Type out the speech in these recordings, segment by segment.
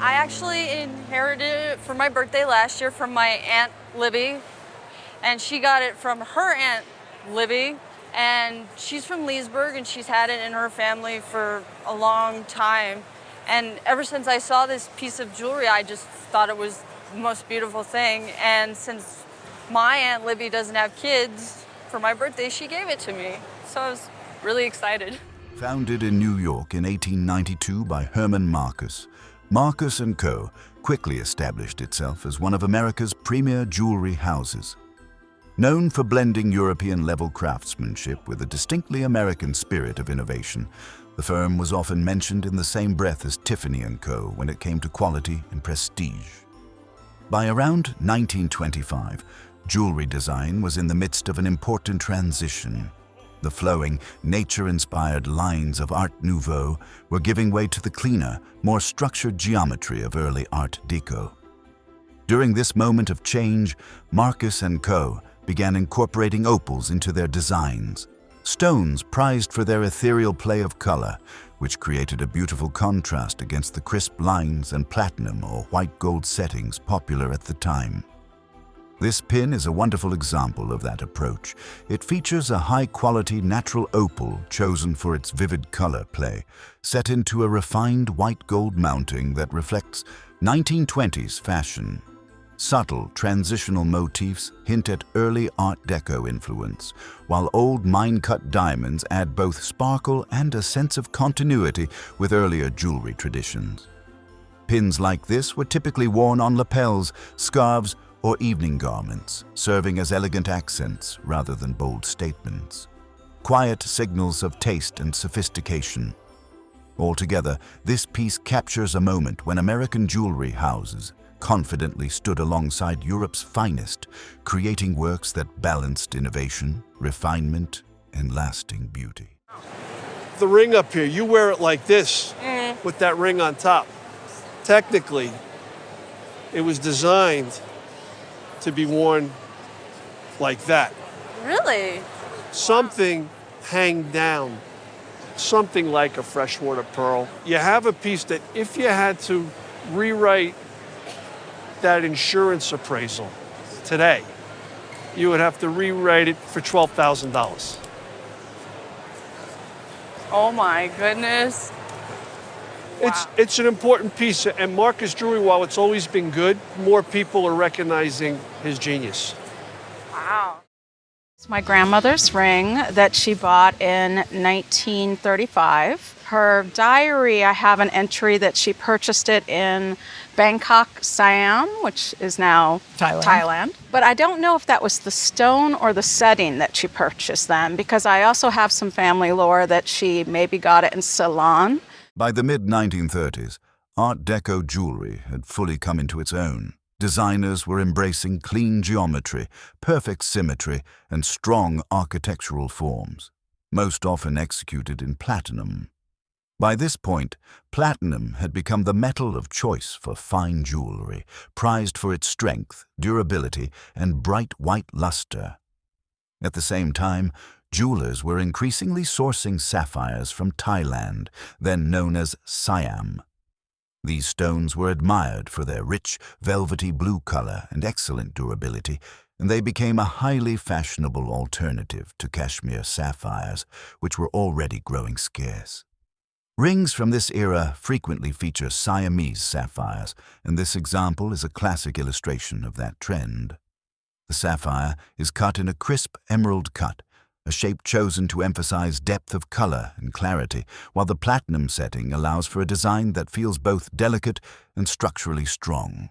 I actually inherited it for my birthday last year from my Aunt Libby, and she got it from her Aunt Libby, and she's from Leesburg, and she's had it in her family for a long time. And ever since I saw this piece of jewelry, I just thought it was the most beautiful thing. And since my Aunt Libby doesn't have kids, for my birthday, she gave it to me. So I was really excited. Founded in New York in 1892 by Herman Marcus, Marcus & Co. quickly established itself as one of America's premier jewelry houses. Known for blending European-level craftsmanship with a distinctly American spirit of innovation, the firm was often mentioned in the same breath as Tiffany & Co. when it came to quality and prestige. By around 1925, jewelry design was in the midst of an important transition. The flowing, nature-inspired lines of Art Nouveau were giving way to the cleaner, more structured geometry of early Art Deco. During this moment of change, Marcus & Co. began incorporating opals into their designs, stones prized for their ethereal play of color, which created a beautiful contrast against the crisp lines and platinum or white gold settings popular at the time. This pin is a wonderful example of that approach. It features a high-quality natural opal chosen for its vivid color play, set into a refined white gold mounting that reflects 1920s fashion. Subtle, transitional motifs hint at early Art Deco influence, while old mine-cut diamonds add both sparkle and a sense of continuity with earlier jewelry traditions. Pins like this were typically worn on lapels, scarves, or evening garments, serving as elegant accents rather than bold statements. Quiet signals of taste and sophistication. Altogether, this piece captures a moment when American jewelry houses confidently stood alongside Europe's finest, creating works that balanced innovation, refinement, and lasting beauty. The ring up here, you wear it like this, with that ring on top. Technically, it was designed to be worn like that. Really? Something hang down, something like a freshwater pearl. You have a piece that if you had to rewrite that insurance appraisal today, you would have to rewrite it for $12,000. Oh my goodness. Wow. It's an important piece, and Marcus Jewelry, while it's always been good, more people are recognizing his genius. Wow. It's my grandmother's ring that she bought in 1935. Her diary, I have an entry that she purchased it in Bangkok, Siam, which is now Thailand. But I don't know if that was the stone or the setting that she purchased then, because I also have some family lore that she maybe got it in Ceylon. By the mid-1930s, Art Deco jewelry had fully come into its own. Designers were embracing clean geometry, perfect symmetry, and strong architectural forms, most often executed in platinum. By this point, platinum had become the metal of choice for fine jewelry, prized for its strength, durability, and bright white luster. At the same time, jewelers were increasingly sourcing sapphires from Thailand, then known as Siam. These stones were admired for their rich, velvety blue color and excellent durability, and they became a highly fashionable alternative to cashmere sapphires, which were already growing scarce. Rings from this era frequently feature Siamese sapphires, and this example is a classic illustration of that trend. The sapphire is cut in a crisp emerald cut, a shape chosen to emphasize depth of color and clarity, while the platinum setting allows for a design that feels both delicate and structurally strong.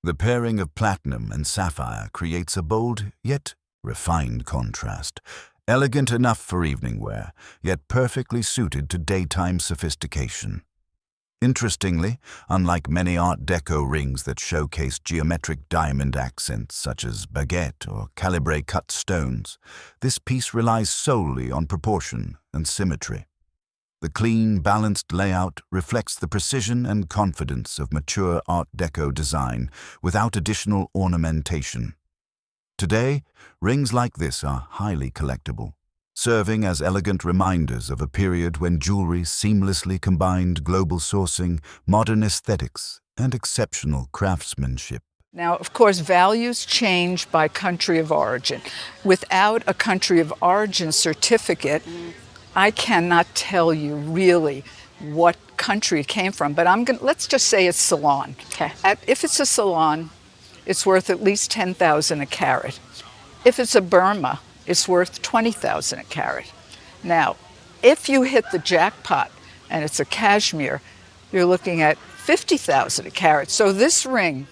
The pairing of platinum and sapphire creates a bold yet refined contrast, elegant enough for evening wear, yet perfectly suited to daytime sophistication. Interestingly, unlike many Art Deco rings that showcase geometric diamond accents such as baguette or calibre-cut stones, this piece relies solely on proportion and symmetry. The clean, balanced layout reflects the precision and confidence of mature Art Deco design without additional ornamentation. Today, rings like this are highly collectible, serving as elegant reminders of a period when jewelry seamlessly combined global sourcing, modern aesthetics, and exceptional craftsmanship. Now, of course, values change by country of origin. Without a country of origin certificate, I cannot tell you really what country it came from, but let's just say it's Ceylon. Okay. If it's a Ceylon, it's worth at least $10,000 a carat. If it's a Burma, it's worth $20,000 a carat. Now, if you hit the jackpot and it's a cashmere, you're looking at $50,000 a carat. So this ring,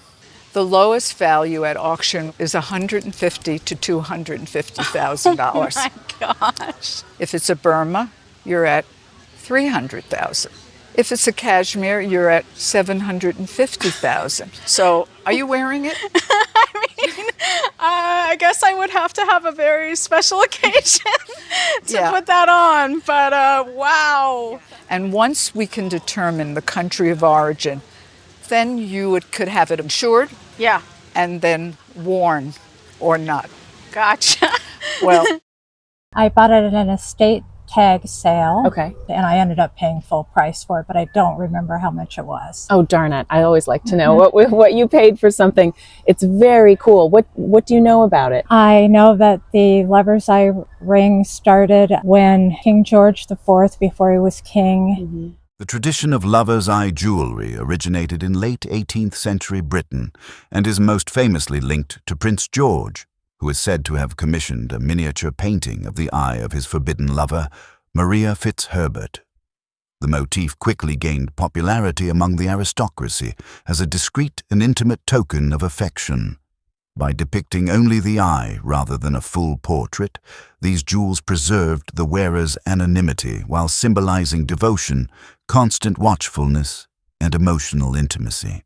the lowest value at auction is $150,000 to $250,000. Oh my gosh. If it's a Burma, you're at $300,000. If it's a cashmere, you're at $750,000. So, are you wearing it? I guess I would have to have a very special occasion to Yeah. put that on, but wow. And once we can determine the country of origin, then could have it insured Yeah, and then worn or not. gotcha. Well, I bought it at an estate tag sale. Okay. And I ended up paying full price for it, but I don't remember how much it was. Oh, darn it. I always like to know what you paid for something. It's very cool. What do you know about it? I know that the Lover's Eye ring started when King George IV, before he was king. The tradition of lover's eye jewelry originated in late 18th century Britain and is most famously linked to Prince George, who is said to have commissioned a miniature painting of the eye of his forbidden lover, Maria Fitzherbert. The motif quickly gained popularity among the aristocracy as a discreet and intimate token of affection. By depicting only the eye rather than a full portrait, these jewels preserved the wearer's anonymity while symbolizing devotion, constant watchfulness, and emotional intimacy.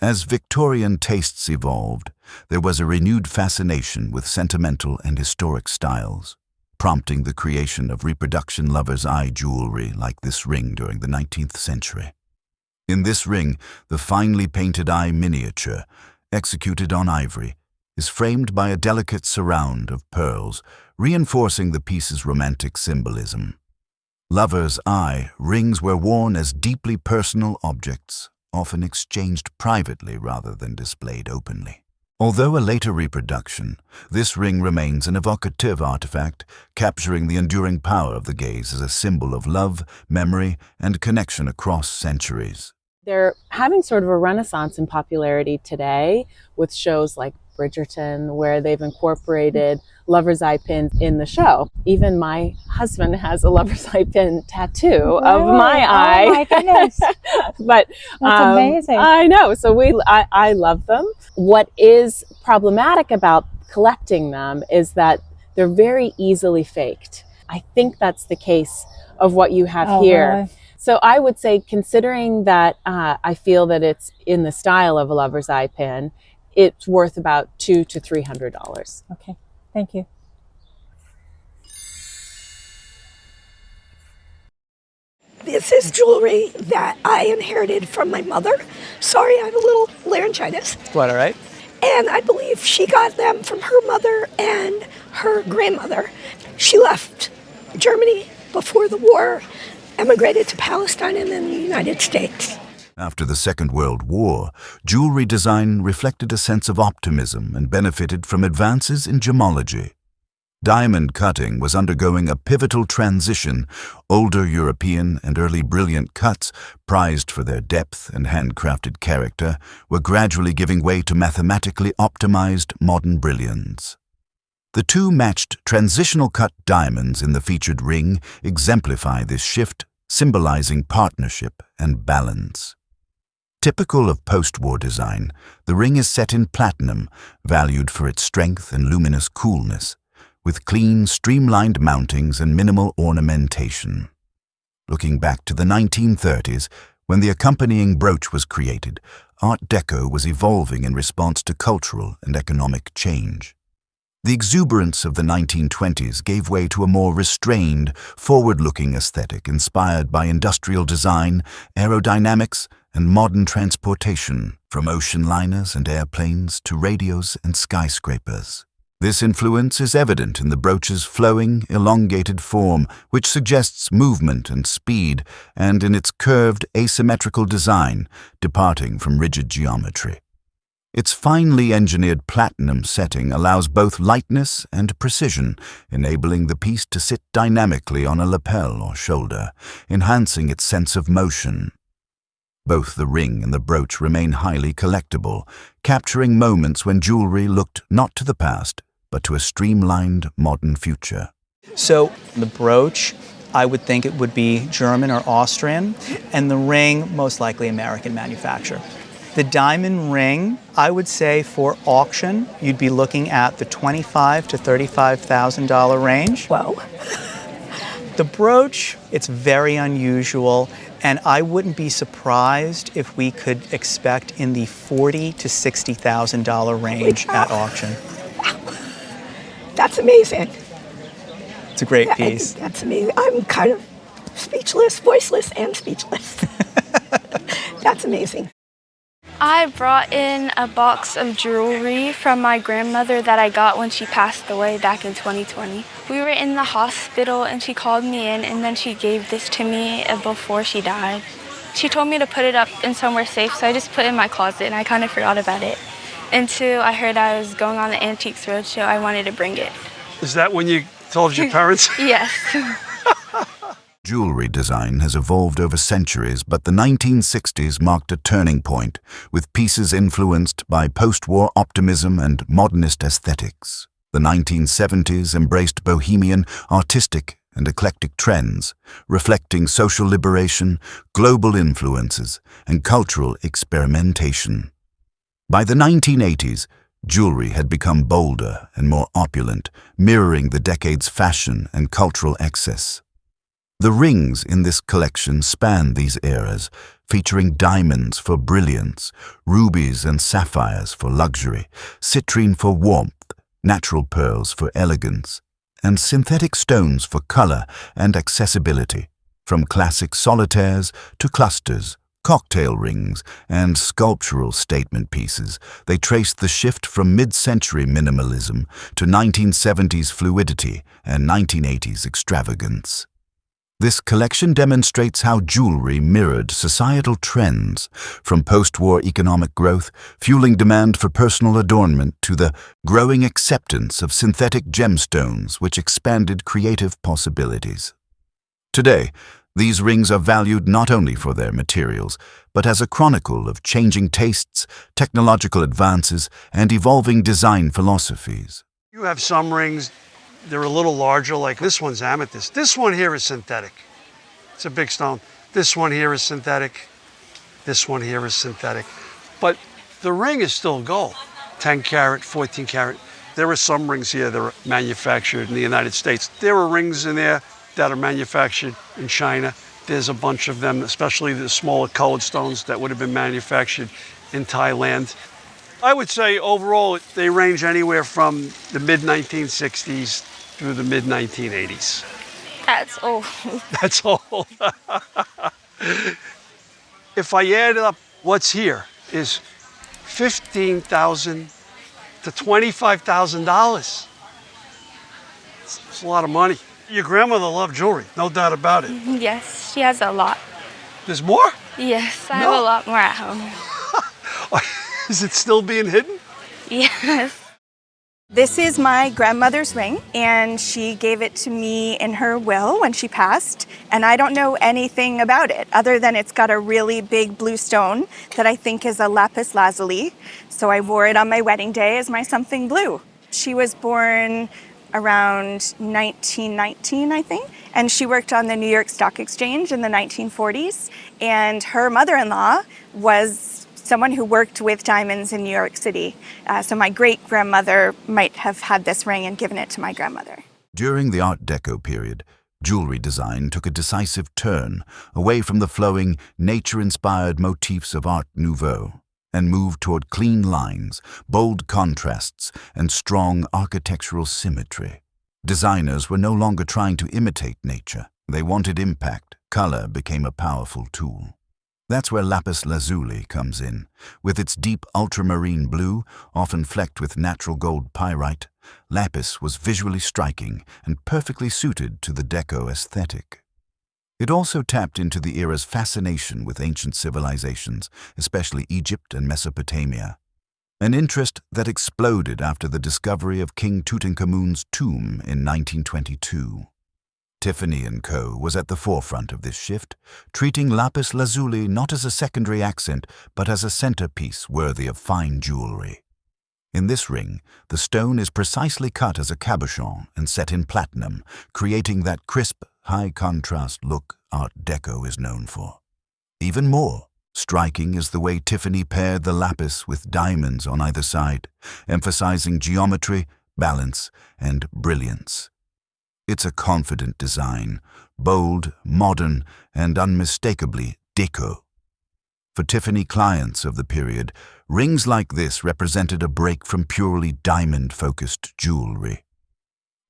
As Victorian tastes evolved, there was a renewed fascination with sentimental and historic styles, prompting the creation of reproduction lover's eye jewelry like this ring during the 19th century. In this ring, the finely painted eye miniature, executed on ivory, is framed by a delicate surround of pearls, reinforcing the piece's romantic symbolism. Lover's eye rings were worn as deeply personal objects, often exchanged privately rather than displayed openly. Although a later reproduction, this ring remains an evocative artifact, capturing the enduring power of the gaze as a symbol of love, memory, and connection across centuries. They're having sort of a renaissance in popularity today with shows like Bridgerton, where they've incorporated lover's eye pins in the show. Even my husband has a lover's eye pin tattoo of my eye. Oh my goodness. But That's amazing. I know. So I love them. What is problematic about collecting them is that they're very easily faked. I think that's the case of what you have here. Really? So I would say, considering that I feel that it's in the style of a lover's eye pin, it's worth about $200 to $300. Okay, thank you. This is jewelry that I inherited from my mother. Sorry, I have a little laryngitis. Quite all right. And I believe she got them from her mother and her grandmother. She left Germany before the war, emigrated to Palestine and then the United States. After the Second World War, jewelry design reflected a sense of optimism and benefited from advances in gemology. Diamond cutting was undergoing a pivotal transition. Older European and early brilliant cuts, prized for their depth and handcrafted character, were gradually giving way to mathematically optimized modern brilliance. The two matched transitional cut diamonds in the featured ring exemplify this shift, symbolizing partnership and balance. Typical of post-war design, the ring is set in platinum, valued for its strength and luminous coolness, with clean, streamlined mountings and minimal ornamentation. Looking back to the 1930s, when the accompanying brooch was created, Art Deco was evolving in response to cultural and economic change. The exuberance of the 1920s gave way to a more restrained, forward-looking aesthetic inspired by industrial design, aerodynamics, and modern transportation, from ocean liners and airplanes to radios and skyscrapers. This influence is evident in the brooch's flowing, elongated form, which suggests movement and speed, and in its curved, asymmetrical design, departing from rigid geometry. Its finely engineered platinum setting allows both lightness and precision, enabling the piece to sit dynamically on a lapel or shoulder, enhancing its sense of motion. Both the ring and the brooch remain highly collectible, capturing moments when jewelry looked not to the past, but to a streamlined modern future. So the brooch, I would think it would be German or Austrian, and the ring, most likely American manufacture. The diamond ring, I would say for auction, you'd be looking at the $25,000 to $35,000 range. Whoa. The brooch, it's very unusual, and I wouldn't be surprised if we could expect in the $40,000 to $60,000 range at auction. That's amazing. It's a great piece. That's amazing. I'm kind of speechless, voiceless, and speechless. That's amazing. I brought in a box of jewelry from my grandmother that I got when she passed away back in 2020. We were in the hospital and she called me in and then she gave this to me before she died. She told me to put it up in somewhere safe, so I just put it in my closet and I kind of forgot about it. Until I heard I was going on the Antiques Roadshow, I wanted to bring it. Is that when you told your parents? Yes. Jewelry design has evolved over centuries, but the 1960s marked a turning point, with pieces influenced by post-war optimism and modernist aesthetics. The 1970s embraced bohemian, artistic, and eclectic trends, reflecting social liberation, global influences, and cultural experimentation. By the 1980s, jewelry had become bolder and more opulent, mirroring the decade's fashion and cultural excess. The rings in this collection span these eras, featuring diamonds for brilliance, rubies and sapphires for luxury, citrine for warmth, natural pearls for elegance, and synthetic stones for color and accessibility. From classic solitaires to clusters, cocktail rings, and sculptural statement pieces, they traced the shift from mid-century minimalism to 1970s fluidity and 1980s extravagance. This collection demonstrates how jewelry mirrored societal trends, from post-war economic growth, fueling demand for personal adornment, to the growing acceptance of synthetic gemstones, which expanded creative possibilities. Today, these rings are valued not only for their materials, but as a chronicle of changing tastes, technological advances, and evolving design philosophies. You have some rings, they're a little larger, like this one's amethyst. This one here is synthetic. It's a big stone. This one here is synthetic. This one here is synthetic. But the ring is still gold. 10 karat, 14 karat. There are some rings here that are manufactured in the United States. There are rings in there that are manufactured in China. There's a bunch of them, especially the smaller colored stones that would have been manufactured in Thailand. I would say overall they range anywhere from the mid-1960s through the mid-1980s. That's old. That's old. If I add up what's here is $15,000 to $25,000. It's a lot of money. Your grandmother loved jewelry, no doubt about it. Yes, she has a lot. There's more? Yes, I have a lot more at home. Is it still being hidden? Yes. This is my grandmother's ring, and she gave it to me in her will when she passed, and I don't know anything about it other than it's got a really big blue stone that I think is a Lapis Lazuli, so I wore it on my wedding day as my something blue. She was born around 1919, I think, and she worked on the New York Stock Exchange in the 1940s, and her mother-in-law was someone who worked with diamonds in New York City. So my great-grandmother might have had this ring and given it to my grandmother. During the Art Deco period, jewelry design took a decisive turn away from the flowing, nature-inspired motifs of Art Nouveau and moved toward clean lines, bold contrasts, and strong architectural symmetry. Designers were no longer trying to imitate nature. They wanted impact. Color became a powerful tool. That's where Lapis Lazuli comes in. With its deep ultramarine blue, often flecked with natural gold pyrite, Lapis was visually striking and perfectly suited to the Deco aesthetic. It also tapped into the era's fascination with ancient civilizations, especially Egypt and Mesopotamia, an interest that exploded after the discovery of King Tutankhamun's tomb in 1922. Tiffany & Co. was at the forefront of this shift, treating lapis lazuli not as a secondary accent, but as a centerpiece worthy of fine jewelry. In this ring, the stone is precisely cut as a cabochon and set in platinum, creating that crisp, high-contrast look Art Deco is known for. Even more striking is the way Tiffany paired the lapis with diamonds on either side, emphasizing geometry, balance, and brilliance. It's a confident design, bold, modern, and unmistakably Deco. For Tiffany clients of the period, rings like this represented a break from purely diamond-focused jewelry.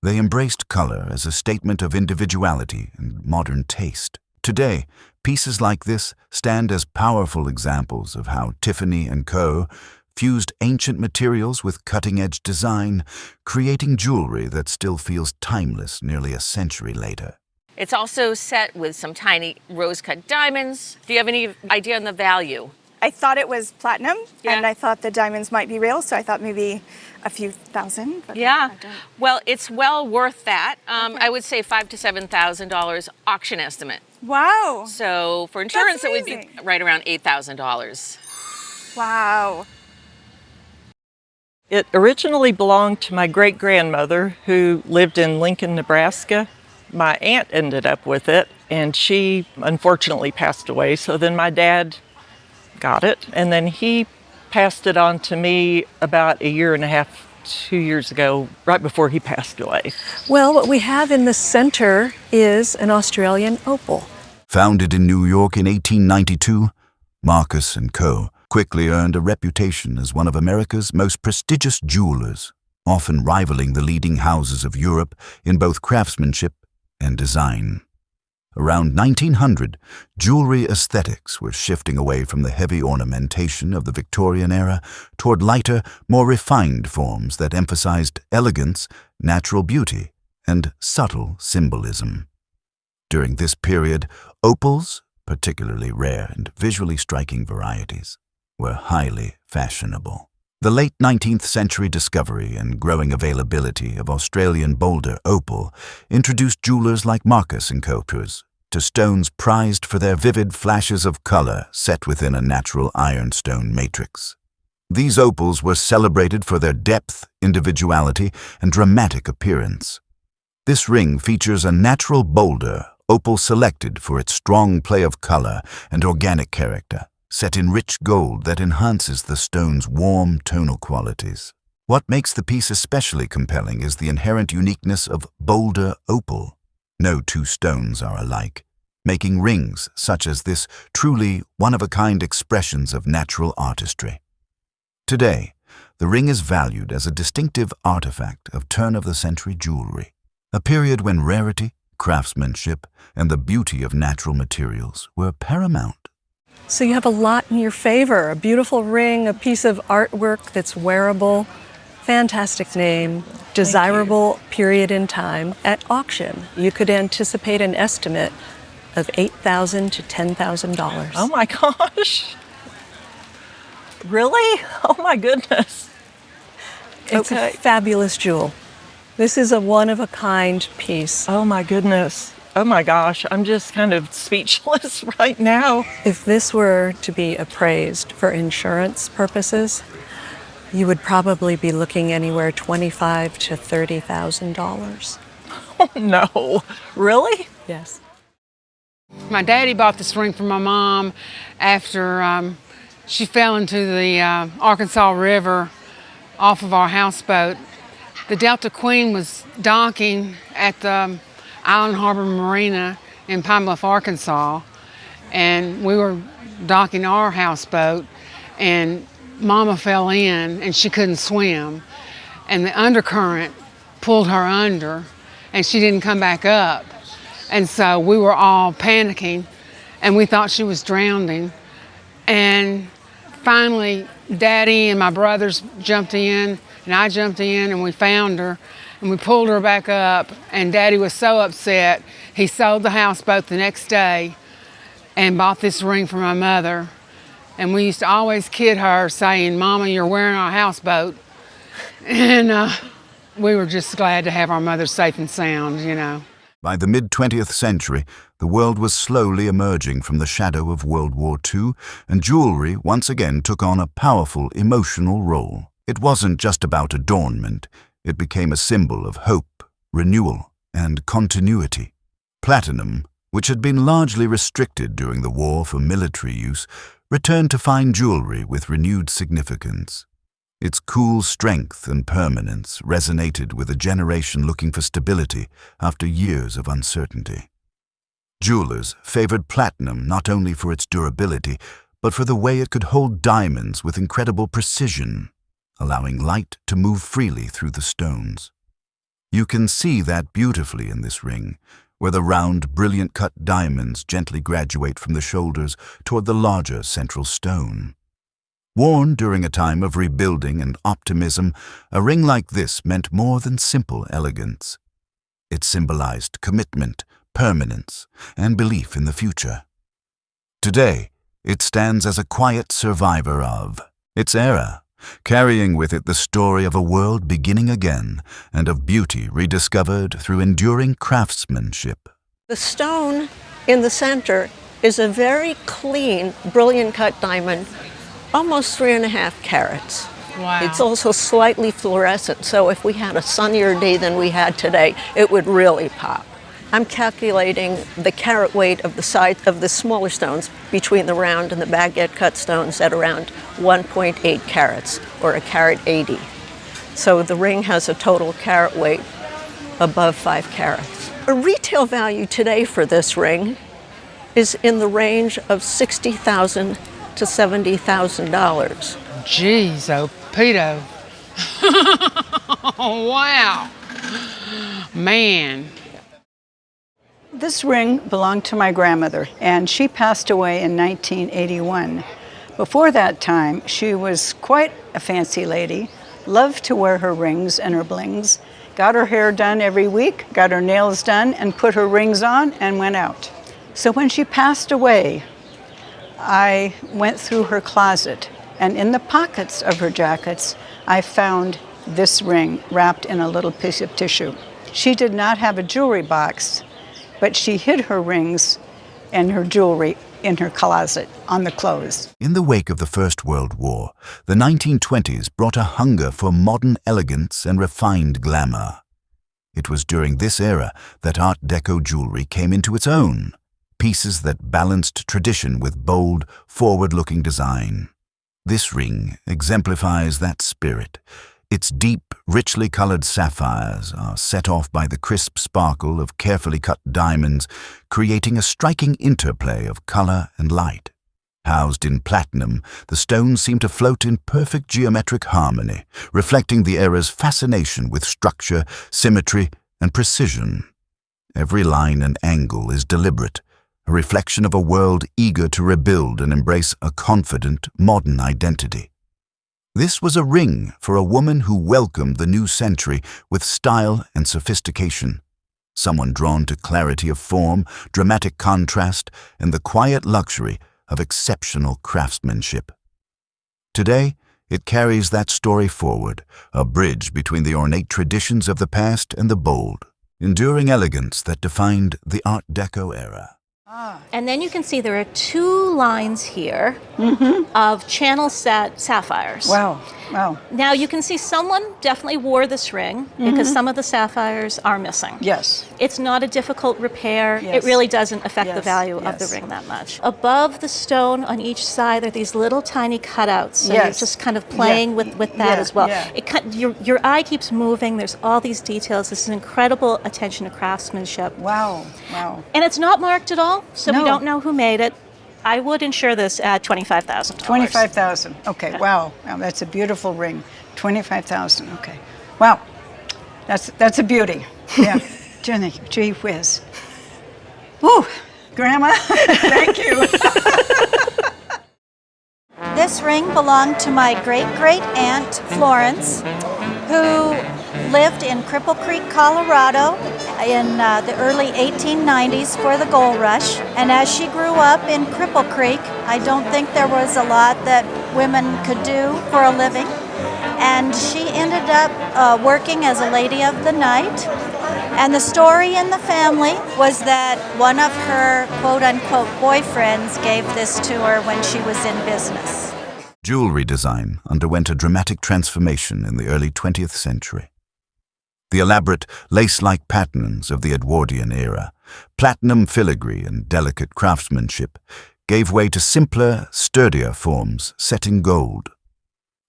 They embraced color as a statement of individuality and modern taste. Today, pieces like this stand as powerful examples of how Tiffany & Co. fused ancient materials with cutting-edge design, creating jewelry that still feels timeless nearly a century later. It's also set with some tiny rose-cut diamonds. Do you have any idea on the value? I thought it was platinum, and I thought the diamonds might be real, so I thought maybe a few thousand. But yeah, well, it's well worth that. I would say $5,000 to $7,000 auction estimate. Wow. So for insurance, it would be right around $8,000. Wow. It originally belonged to my great-grandmother who lived in Lincoln, Nebraska. My aunt ended up with it, and she unfortunately passed away, so then my dad got it, and then he passed it on to me about 1.5 years, 2 years ago, right before he passed away. Well, what we have in the center is an Australian opal. Founded in New York in 1892, Marcus & Co. quickly earned a reputation as one of America's most prestigious jewelers, often rivaling the leading houses of Europe in both craftsmanship and design. Around 1900, jewelry aesthetics were shifting away from the heavy ornamentation of the Victorian era toward lighter, more refined forms that emphasized elegance, natural beauty, and subtle symbolism. During this period, opals, particularly rare and visually striking varieties, were highly fashionable. The late 19th century discovery and growing availability of Australian Boulder opal introduced jewelers like Marcus & Co. to stones prized for their vivid flashes of color set within a natural ironstone matrix. These opals were celebrated for their depth, individuality, and dramatic appearance. This ring features a natural boulder opal selected for its strong play of color and organic character, set in rich gold that enhances the stone's warm tonal qualities. What makes the piece especially compelling is the inherent uniqueness of Boulder opal. No two stones are alike, making rings such as this truly one-of-a-kind expressions of natural artistry. Today, the ring is valued as a distinctive artifact of turn-of-the-century jewelry, a period when rarity, craftsmanship, and the beauty of natural materials were paramount. So you have a lot in your favor, a beautiful ring, a piece of artwork that's wearable, fantastic name, desirable period in time. At auction, you could anticipate an estimate of $8,000 to $10,000. Oh my gosh. Really? Oh my goodness. It's a fabulous jewel. This is a one-of-a-kind piece. Oh my goodness. Oh my gosh, I'm just kind of speechless right now. If this were to be appraised for insurance purposes, you would probably be looking anywhere $25,000 to $30,000. Oh no, really? Yes. My daddy bought this ring for my mom after she fell into the Arkansas River off of our houseboat. The Delta Queen was docking at the Island Harbor Marina in Pine Bluff, Arkansas, and we were docking our houseboat, and Mama fell in and she couldn't swim, and the undercurrent pulled her under and she didn't come back up, and so we were all panicking and we thought she was drowning. And finally Daddy and my brothers jumped in And I jumped in and we found her and we pulled her back up, and Daddy was so upset. He sold the houseboat the next day and bought this ring for my mother. And we used to always kid her saying, "Mama, you're wearing our houseboat." And we were just glad to have our mother safe and sound, you know. By the mid-20th century, the world was slowly emerging from the shadow of World War II, and jewelry once again took on a powerful emotional role. It wasn't just about adornment. It became a symbol of hope, renewal, and continuity. Platinum, which had been largely restricted during the war for military use, returned to fine jewelry with renewed significance. Its cool strength and permanence resonated with a generation looking for stability after years of uncertainty. Jewelers favored platinum not only for its durability, but for the way it could hold diamonds with incredible precision, allowing light to move freely through the stones. You can see that beautifully in this ring, where the round, brilliant-cut diamonds gently graduate from the shoulders toward the larger central stone. Worn during a time of rebuilding and optimism, a ring like this meant more than simple elegance. It symbolized commitment, permanence, and belief in the future. Today, it stands as a quiet survivor of its era, carrying with it the story of a world beginning again and of beauty rediscovered through enduring craftsmanship. The stone in the center is a very clean, brilliant cut diamond, almost 3.5 carats. Wow. It's also slightly fluorescent, so if we had a sunnier day than we had today, it would really pop. I'm calculating the carat weight of the size of the smaller stones between the round and the baguette cut stones at around 1.8 carats, or a carat 80. So the ring has a total carat weight above 5 carats. A retail value today for this ring is in the range of $60,000 to $70,000. Jeez, oh, Peto. Wow. Man. This ring belonged to my grandmother, and she passed away in 1981. Before that time, she was quite a fancy lady, loved to wear her rings and her blings, got her hair done every week, got her nails done, and put her rings on and went out. So when she passed away, I went through her closet, and in the pockets of her jackets, I found this ring wrapped in a little piece of tissue. She did not have a jewelry box, but she hid her rings and her jewelry in her closet on the clothes. In the wake of the First World War, the 1920s brought a hunger for modern elegance and refined glamour. It was during this era that Art Deco jewelry came into its own, pieces that balanced tradition with bold, forward-looking design. This ring exemplifies that spirit. Its deep, richly colored sapphires are set off by the crisp sparkle of carefully cut diamonds, creating a striking interplay of color and light. Housed in platinum, the stones seem to float in perfect geometric harmony, reflecting the era's fascination with structure, symmetry, and precision. Every line and angle is deliberate, a reflection of a world eager to rebuild and embrace a confident, modern identity. This was a ring for a woman who welcomed the new century with style and sophistication, someone drawn to clarity of form, dramatic contrast, and the quiet luxury of exceptional craftsmanship. Today, it carries that story forward, a bridge between the ornate traditions of the past and the bold, enduring elegance that defined the Art Deco era. And then you can see there are 2 lines here of channel set sapphires. Wow, wow. Now you can see someone definitely wore this ring because some of the sapphires are missing. Yes. It's not a difficult repair. Yes. It really doesn't affect the value of the Yes. ring that much. Above the stone on each side are these little tiny cutouts. So you're just kind of playing with that as well. Your eye keeps moving. There's all these details. This is incredible attention to craftsmanship. Wow, wow. And it's not marked at all, so we don't know who made it. I would insure this at $25,000. $25,000. Okay. Wow. Wow. That's a beautiful ring. $25,000. Okay. Wow. That's a beauty. Yeah. Jenny, gee whiz. Woo, Grandma. Thank you. This ring belonged to my great-great-aunt, Florence, who lived in Cripple Creek, Colorado in the early 1890s for the gold rush. And as she grew up in Cripple Creek, I don't think there was a lot that women could do for a living. And she ended up working as a lady of the night. And the story in the family was that one of her quote-unquote boyfriends gave this to her when she was in business. Jewelry design underwent a dramatic transformation in the early 20th century. The elaborate lace-like patterns of the Edwardian era, platinum filigree and delicate craftsmanship gave way to simpler, sturdier forms set in gold.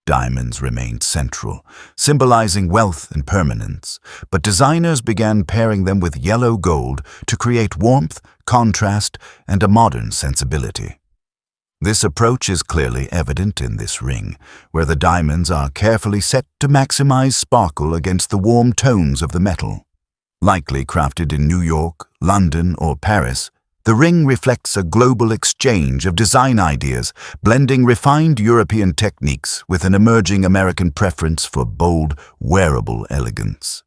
Diamonds remained central, symbolizing wealth and permanence, but designers began pairing them with yellow gold to create warmth, contrast, and a modern sensibility. This approach is clearly evident in this ring, where the diamonds are carefully set to maximize sparkle against the warm tones of the metal. Likely crafted in New York, London, or Paris, the ring reflects a global exchange of design ideas, blending refined European techniques with an emerging American preference for bold, wearable elegance.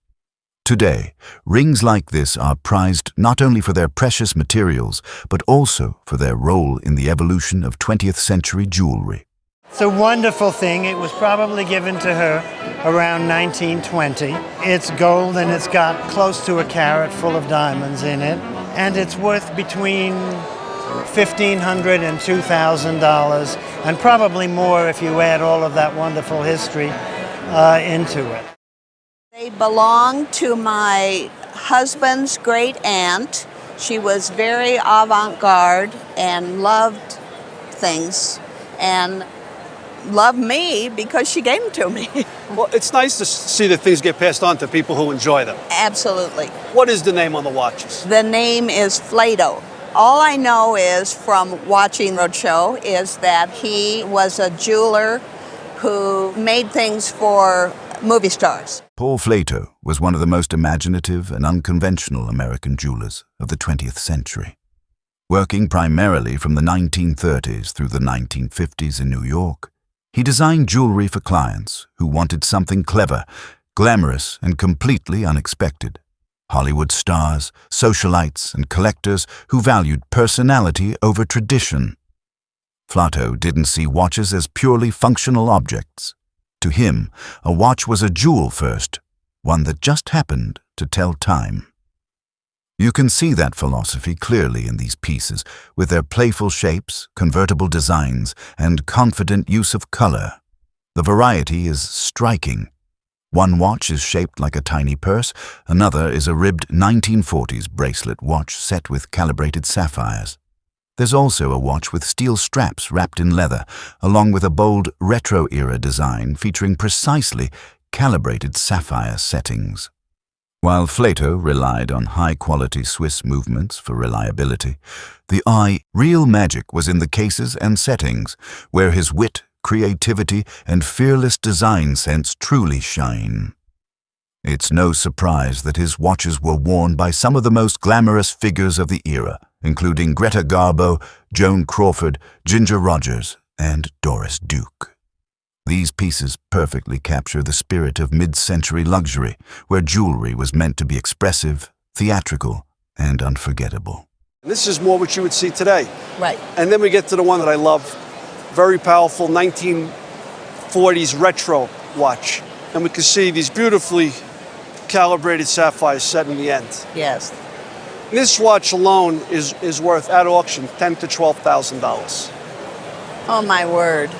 Today, rings like this are prized not only for their precious materials, but also for their role in the evolution of 20th century jewelry. It's a wonderful thing. It was probably given to her around 1920. It's gold and it's got close to a carat full of diamonds in it. And it's worth between $1,500 and $2,000, and probably more if you add all of that wonderful history into it. They belong to my husband's great aunt. She was very avant-garde and loved things and loved me because she gave them to me. Well, it's nice to see that things get passed on to people who enjoy them. Absolutely. What is the name on the watches? The name is Flato. All I know is from watching Roadshow is that he was a jeweler who made things for movie stars. Paul Flato was one of the most imaginative and unconventional American jewelers of the 20th century. Working primarily from the 1930s through the 1950s in New York, he designed jewelry for clients who wanted something clever, glamorous, and completely unexpected. Hollywood stars, socialites, and collectors who valued personality over tradition. Flato didn't see watches as purely functional objects. To him, a watch was a jewel first, one that just happened to tell time. You can see that philosophy clearly in these pieces, with their playful shapes, convertible designs, and confident use of color. The variety is striking. One watch is shaped like a tiny purse, another is a ribbed 1940s bracelet watch set with calibrated sapphires. There's also a watch with steel straps wrapped in leather, along with a bold retro-era design featuring precisely calibrated sapphire settings. While Flato relied on high-quality Swiss movements for reliability, the real magic was in the cases and settings, where his wit, creativity, and fearless design sense truly shine. It's no surprise that his watches were worn by some of the most glamorous figures of the era, including Greta Garbo, Joan Crawford, Ginger Rogers, and Doris Duke. These pieces perfectly capture the spirit of mid-century luxury, where jewelry was meant to be expressive, theatrical, and unforgettable. This is more what you would see today. Right. And then we get to the one that I love, very powerful 1940s retro watch. And we can see these beautifully calibrated sapphires set in the end. Yes. This watch alone is worth, at auction, $10,000 to $12,000. Oh, my word.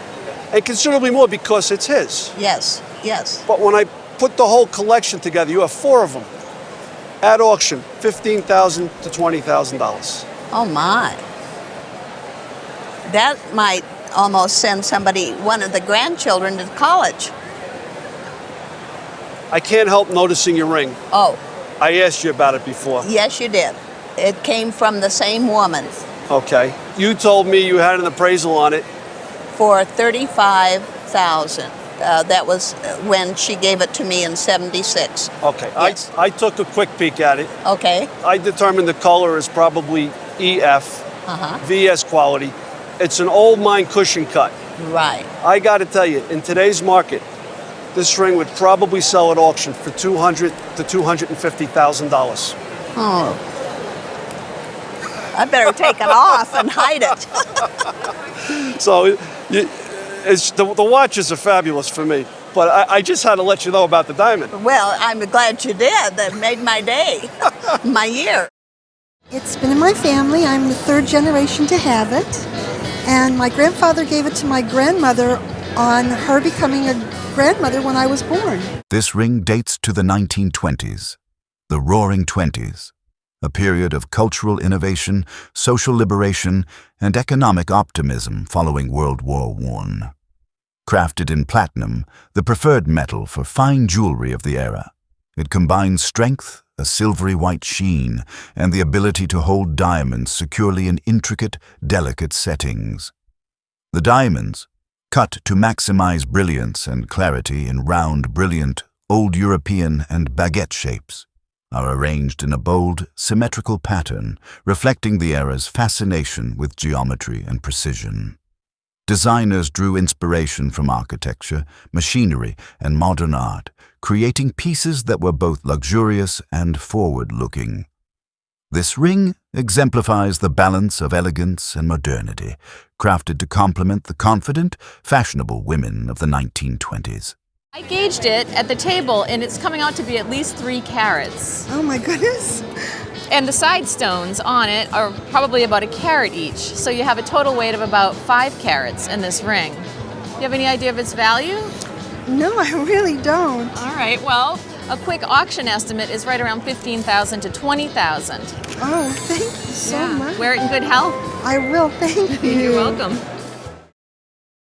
And considerably more because it's his. Yes, yes. But when I put the whole collection together, you have 4 of them. At auction, $15,000 to $20,000. Oh, my. That might almost send somebody, one of the grandchildren, to college. I can't help noticing your ring. Oh. I asked you about it before. Yes, you did. It came from the same woman. Okay. You told me you had an appraisal on it. For $35,000. That was when she gave it to me in '76. Okay. Yes. I took a quick peek at it. Okay. I determined the color is probably EF, VS quality. It's an old mine cushion cut. Right. I got to tell you, in today's market, this ring would probably sell at auction for $200,000 to $250,000. Oh. I better take it off and hide it. So the watches are fabulous for me, but I just had to let you know about the diamond. Well, I'm glad you did. That made my day, my year. It's been in my family. I'm the third generation to have it. And my grandfather gave it to my grandmother on her becoming a grandmother when I was born. This ring dates to the 1920s, the Roaring Twenties, a period of cultural innovation, social liberation, and economic optimism following World War I. Crafted in platinum, the preferred metal for fine jewelry of the era, it combines strength, a silvery white sheen, and the ability to hold diamonds securely in intricate, delicate settings. The diamonds, cut to maximize brilliance and clarity in round, brilliant, old European and baguette shapes, are arranged in a bold, symmetrical pattern, reflecting the era's fascination with geometry and precision. Designers drew inspiration from architecture, machinery, and modern art, creating pieces that were both luxurious and forward-looking. This ring exemplifies the balance of elegance and modernity, crafted to complement the confident, fashionable women of the 1920s. I gauged it at the table, and it's coming out to be at least 3 carats. Oh my goodness. And the side stones on it are probably about 1 carat each. So you have a total weight of about 5 carats in this ring. Do you have any idea of its value? No, I really don't. All right, well, a quick auction estimate is right around $15,000 to $20,000. Oh, thank you so much. Wear it in good health. I will, thank you. You're welcome.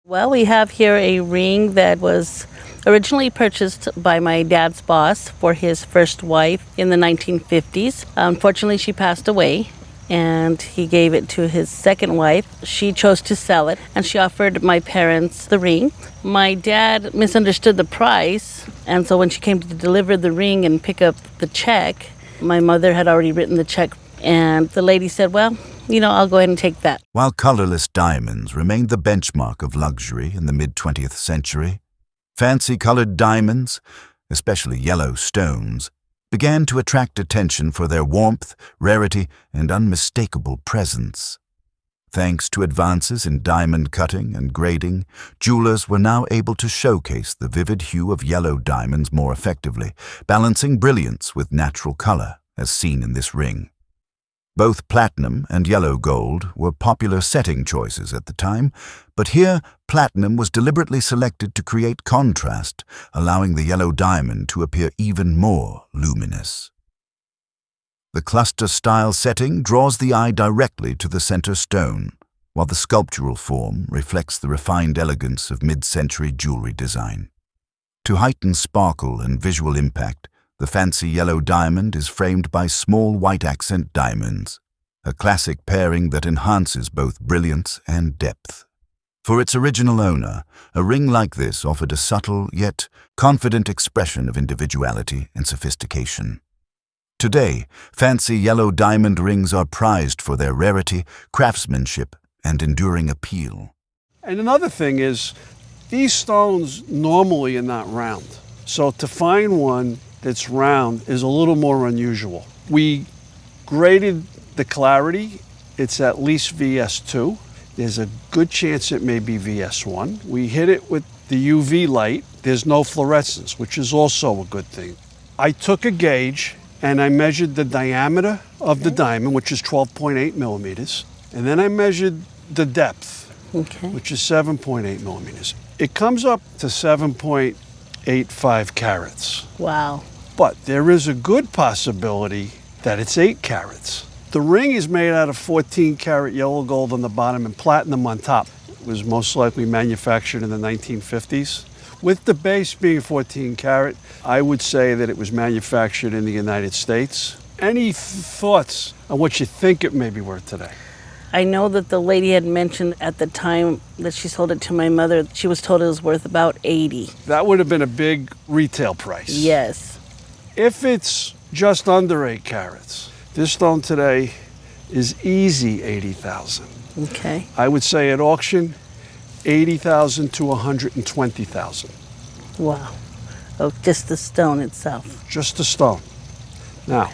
Well, we have here a ring that was originally purchased by my dad's boss for his first wife in the 1950s. Unfortunately, she passed away, and he gave it to his second wife. She chose to sell it, and she offered my parents the ring. My dad misunderstood the price, and so when she came to deliver the ring and pick up the check, my mother had already written the check, and the lady said, well, I'll go ahead and take that. While colorless diamonds remained the benchmark of luxury in the mid-20th century, fancy-colored diamonds, especially yellow stones, began to attract attention for their warmth, rarity, and unmistakable presence. Thanks to advances in diamond cutting and grading, jewelers were now able to showcase the vivid hue of yellow diamonds more effectively, balancing brilliance with natural color, as seen in this ring. Both platinum and yellow gold were popular setting choices at the time, but here platinum was deliberately selected to create contrast, allowing the yellow diamond to appear even more luminous. The cluster-style setting draws the eye directly to the center stone, while the sculptural form reflects the refined elegance of mid-century jewelry design. To heighten sparkle and visual impact, the fancy yellow diamond is framed by small white accent diamonds, a classic pairing that enhances both brilliance and depth. For its original owner, a ring like this offered a subtle yet confident expression of individuality and sophistication. Today, fancy yellow diamond rings are prized for their rarity, craftsmanship, and enduring appeal. And another thing is, these stones normally are not round. So to find one that's round is a little more unusual. We graded the clarity. It's at least VS2. There's a good chance it may be VS1. We hit it with the UV light. There's no fluorescence, which is also a good thing. I took a gauge and I measured the diameter of the diamond, which is 12.8 millimeters. And then I measured the depth, which is 7.8 millimeters. It comes up to 7.85 carats. Wow. But there is a good possibility that it's 8 carats. The ring is made out of 14 karat yellow gold on the bottom and platinum on top. It was most likely manufactured in the 1950s. With the base being 14 karat, I would say that it was manufactured in the United States. Any thoughts on what you think it may be worth today? I know that the lady had mentioned at the time that she sold it to my mother, she was told it was worth about 80. That would have been a big retail price. Yes. If it's just under 8 carats, this stone today is easy $80,000. Okay. I would say at auction, $80,000 to $120,000. Wow. Oh, just the stone itself. Just the stone. Now,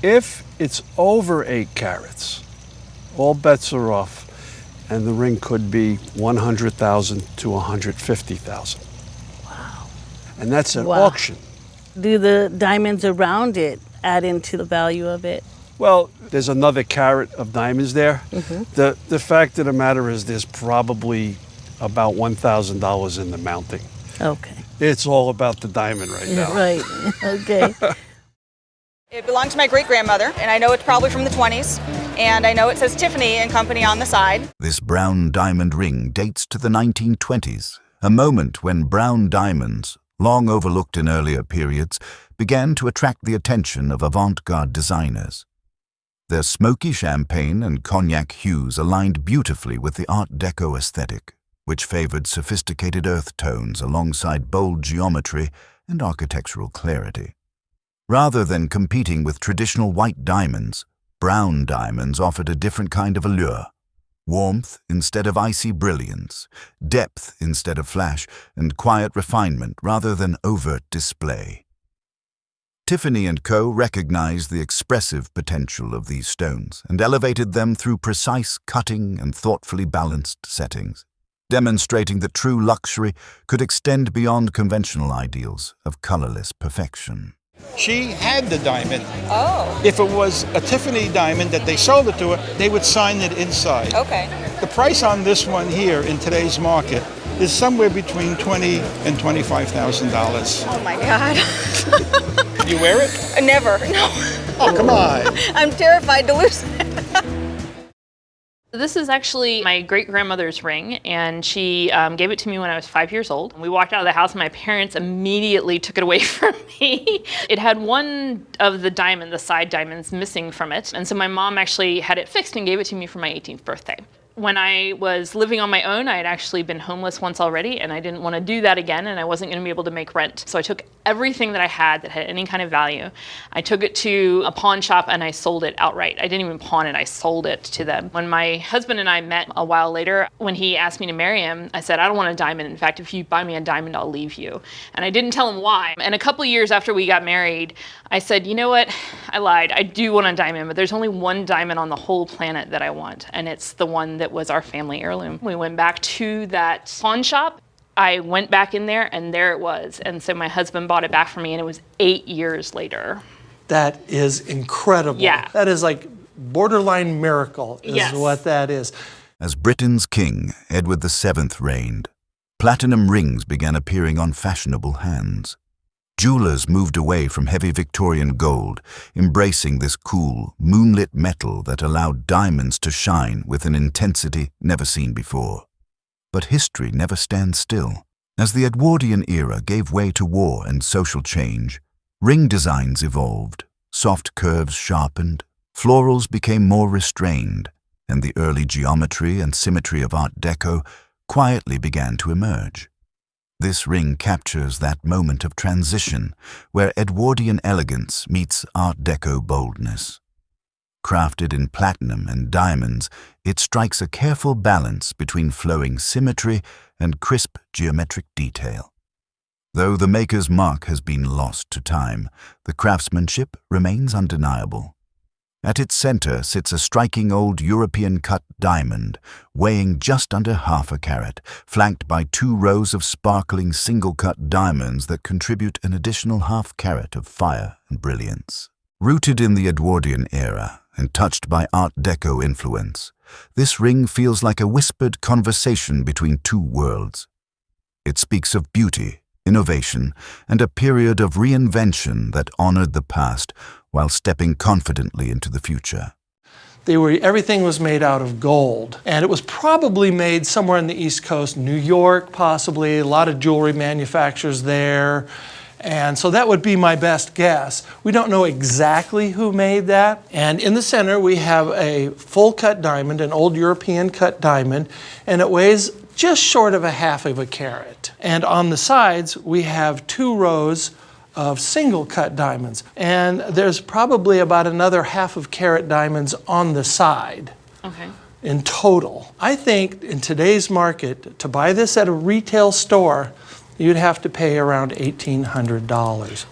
if it's over 8 carats, all bets are off, and the ring could be $100,000 to $150,000. Wow. And that's at Wow. auction. Do the diamonds around it add into the value of it? Well, there's another carat of diamonds there. The fact of the matter is there's probably about $1,000 in the mounting. Okay. It's all about the diamond right now. Right, okay. It belonged to my great-grandmother, and I know it's probably from the 20s, and I know it says Tiffany and Company on the side. This brown diamond ring dates to the 1920s, a moment when brown diamonds, long overlooked in earlier periods, began to attract the attention of avant-garde designers. Their smoky champagne and cognac hues aligned beautifully with the Art Deco aesthetic, which favored sophisticated earth tones alongside bold geometry and architectural clarity. Rather than competing with traditional white diamonds, brown diamonds offered a different kind of allure. Warmth instead of icy brilliance, depth instead of flash, and quiet refinement rather than overt display. Tiffany & Co. recognized the expressive potential of these stones and elevated them through precise cutting and thoughtfully balanced settings, demonstrating that true luxury could extend beyond conventional ideals of colorless perfection. She had the diamond. Oh. If it was a Tiffany diamond that they sold it to her, they would sign it inside. Okay. The price on this one here in today's market is somewhere between $20,000 and $25,000. Oh my God. You wear it? Never, no. Oh, come on. I'm terrified to lose it. This is actually my great-grandmother's ring, and she gave it to me when I was 5 years old. We walked out of the house, and my parents immediately took it away from me. It had one of the side diamonds, missing from it, and so my mom actually had it fixed and gave it to me for my 18th birthday. When I was living on my own, I had actually been homeless once already, and I didn't want to do that again, and I wasn't going to be able to make rent. So I took everything that I had that had any kind of value. I took it to a pawn shop and I sold it outright. I didn't even pawn it, I sold it to them. When my husband and I met a while later, when he asked me to marry him, I said, I don't want a diamond. In fact, if you buy me a diamond, I'll leave you. And I didn't tell him why. And a couple years after we got married, I said, you know what? I lied. I do want a diamond, but there's only one diamond on the whole planet that I want, and it's the one that was our family heirloom. We went back to that pawn shop. I went back in there, and there it was. And so my husband bought it back for me, and it was 8 years later. That is incredible. Yeah. That is like borderline miracle is what that is. As Britain's king, Edward VII reigned, platinum rings began appearing on fashionable hands. Jewelers moved away from heavy Victorian gold, embracing this cool, moonlit metal that allowed diamonds to shine with an intensity never seen before. But history never stands still. As the Edwardian era gave way to war and social change, ring designs evolved, soft curves sharpened, florals became more restrained, and the early geometry and symmetry of Art Deco quietly began to emerge. This ring captures that moment of transition where Edwardian elegance meets Art Deco boldness. Crafted in platinum and diamonds, it strikes a careful balance between flowing symmetry and crisp geometric detail. Though the maker's mark has been lost to time, the craftsmanship remains undeniable. At its center sits a striking old European-cut diamond, weighing just under half a carat, flanked by 2 rows of sparkling single-cut diamonds that contribute an additional half carat of fire and brilliance. Rooted in the Edwardian era and touched by Art Deco influence, this ring feels like a whispered conversation between 2 worlds. It speaks of beauty, innovation, and a period of reinvention that honored the past while stepping confidently into the future. Everything was made out of gold, and it was probably made somewhere on the East Coast, New York possibly, a lot of jewelry manufacturers there, and so that would be my best guess. We don't know exactly who made that, and in the center we have a full cut diamond, an old European cut diamond, and it weighs just short of a half of a carat. And on the sides we have 2 rows of single cut diamonds, and there's probably about another half of carat diamonds on the side. Okay. in total. I think in today's market, to buy this at a retail store, you'd have to pay around $1,800.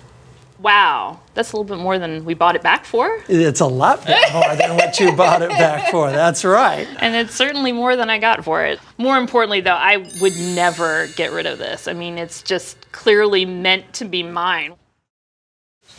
Wow, that's a little bit more than we bought it back for. It's a lot more than what you bought it back for, that's right. And it's certainly more than I got for it. More importantly though, I would never get rid of this. I mean, it's just clearly meant to be mine.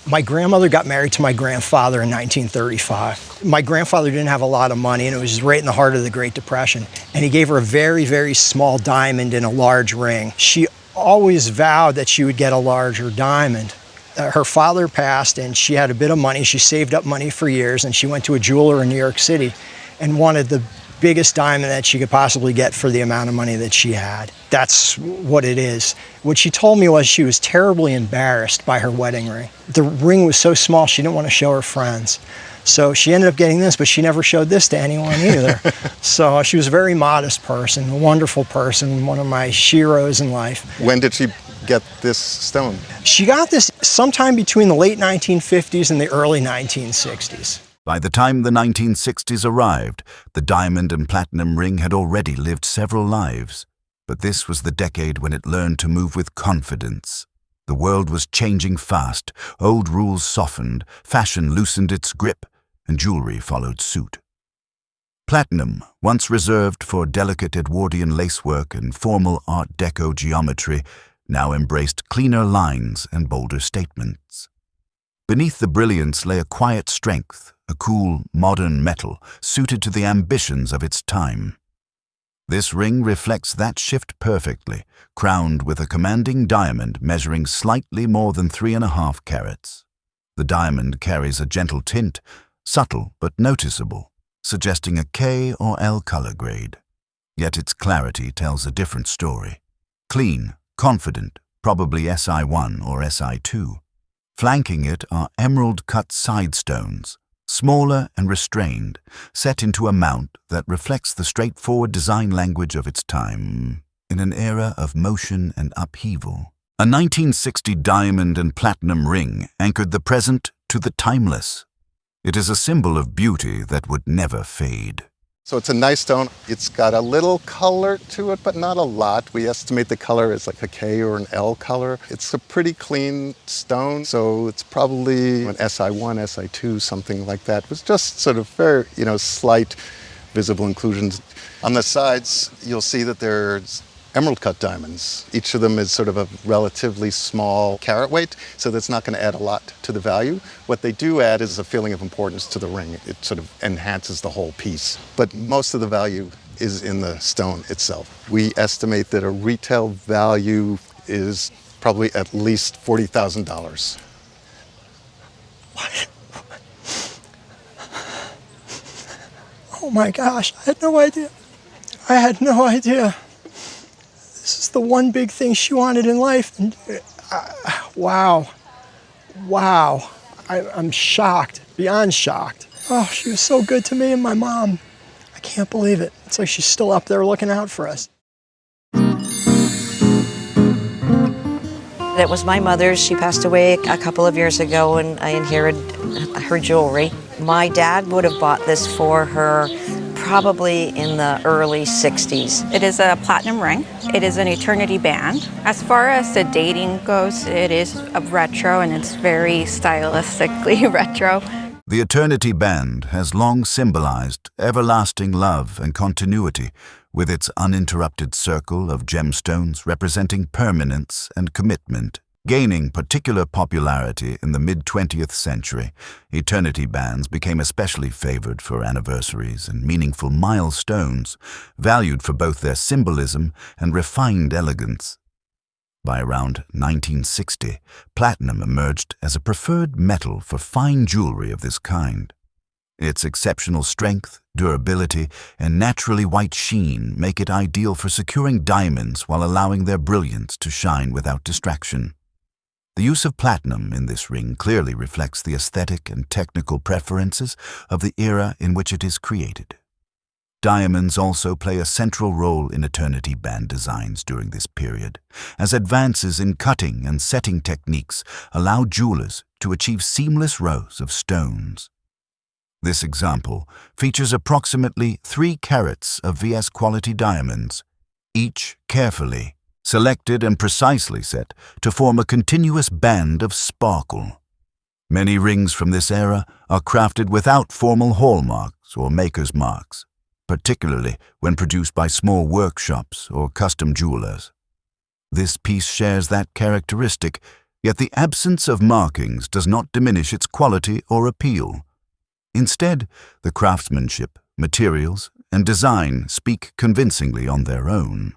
My grandmother got married to my grandfather in 1935. My grandfather didn't have a lot of money, and it was right in the heart of the Great Depression. And he gave her a very, very small diamond in a large ring. She always vowed that she would get a larger diamond. Her father passed, and she had a bit of money. She saved up money for years, and she went to a jeweler in New York City and wanted the biggest diamond that she could possibly get for the amount of money that she had. That's what it is. What she told me was she was terribly embarrassed by her wedding ring. The ring was so small she didn't want to show her friends. So she ended up getting this, but she never showed this to anyone either. So she was a very modest person, a wonderful person, one of my heroes in life. When did she get this stone? She got this sometime between the late 1950s and the early 1960s. By the time the 1960s arrived, the diamond and platinum ring had already lived several lives. But this was the decade when it learned to move with confidence. The world was changing fast, old rules softened, fashion loosened its grip, and jewelry followed suit. Platinum, once reserved for delicate Edwardian lacework and formal Art Deco geometry, now embraced cleaner lines and bolder statements. Beneath the brilliance lay a quiet strength, a cool, modern metal suited to the ambitions of its time. This ring reflects that shift perfectly, crowned with a commanding diamond measuring slightly more than 3.5 carats. The diamond carries a gentle tint, subtle but noticeable, suggesting a K or L color grade. Yet its clarity tells a different story. Clean, confident, probably SI1 or SI2. Flanking it are emerald-cut side stones, smaller and restrained, set into a mount that reflects the straightforward design language of its time, in an era of motion and upheaval. A 1960 diamond and platinum ring anchored the present to the timeless. It is a symbol of beauty that would never fade. So it's a nice stone. It's got a little color to it, but not a lot. We estimate the color is like a K or an L color. It's a pretty clean stone, so it's probably an SI1, SI2, something like that. It was just sort of very, slight visible inclusions. On the sides, you'll see that there's emerald cut diamonds. Each of them is sort of a relatively small carat weight, so that's not going to add a lot to the value. What they do add is a feeling of importance to the ring. It sort of enhances the whole piece. But most of the value is in the stone itself. We estimate that a retail value is probably at least $40,000. Oh my gosh, I had no idea. I had no idea. This is the one big thing she wanted in life. And, wow. I'm shocked, beyond shocked. Oh, she was so good to me and my mom. I can't believe it. It's like she's still up there looking out for us. It was my mother's. She passed away a couple of years ago, and I inherited her jewelry. My dad would have bought this for her probably in the early 60s. It is a platinum ring. It is an eternity band. As far as the dating goes, it is a retro, and it's very stylistically retro. The eternity band has long symbolized everlasting love and continuity, with its uninterrupted circle of gemstones representing permanence and commitment. Gaining particular popularity in the mid-20th century, eternity bands became especially favored for anniversaries and meaningful milestones, valued for both their symbolism and refined elegance. By around 1960, platinum emerged as a preferred metal for fine jewelry of this kind. Its exceptional strength, durability, and naturally white sheen make it ideal for securing diamonds while allowing their brilliance to shine without distraction. The use of platinum in this ring clearly reflects the aesthetic and technical preferences of the era in which it is created. Diamonds also play a central role in eternity band designs during this period, as advances in cutting and setting techniques allow jewelers to achieve seamless rows of stones. This example features approximately 3 carats of VS quality diamonds, each carefully selected and precisely set to form a continuous band of sparkle. Many rings from this era are crafted without formal hallmarks or maker's marks, particularly when produced by small workshops or custom jewelers. This piece shares that characteristic, yet the absence of markings does not diminish its quality or appeal. Instead, the craftsmanship, materials, and design speak convincingly on their own.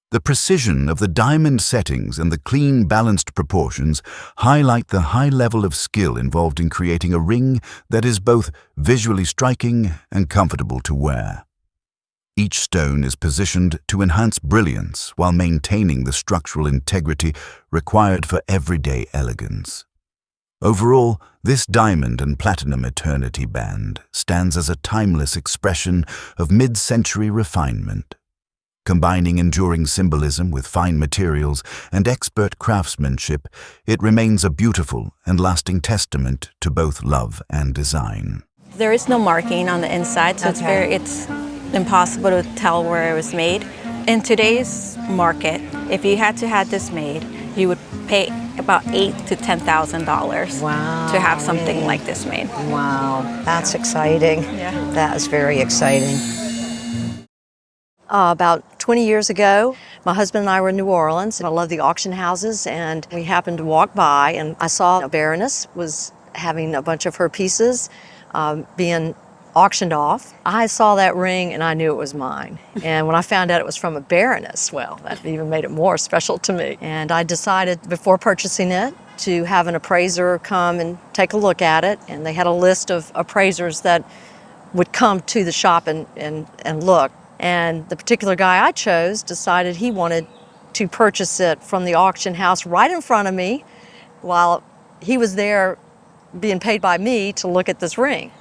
The precision of the diamond settings and the clean, balanced proportions highlight the high level of skill involved in creating a ring that is both visually striking and comfortable to wear. Each stone is positioned to enhance brilliance while maintaining the structural integrity required for everyday elegance. Overall, this diamond and platinum eternity band stands as a timeless expression of mid-century refinement. Combining enduring symbolism with fine materials and expert craftsmanship, it remains a beautiful and lasting testament to both love and design. There is no marking on the inside, so it's impossible to tell where it was made. In today's market, if you had to have this made, you would pay about $8,000 to $10,000 to have something like this made. Wow, that's exciting. Yeah. That is very exciting. About 20 years ago, my husband and I were in New Orleans, and I love the auction houses, and we happened to walk by, and I saw a baroness was having a bunch of her pieces being auctioned off. I saw that ring and I knew it was mine. And when I found out it was from a baroness, well, that even made it more special to me. And I decided before purchasing it to have an appraiser come and take a look at it. And they had a list of appraisers that would come to the shop and look. And the particular guy I chose decided he wanted to purchase it from the auction house right in front of me while he was there being paid by me to look at this ring.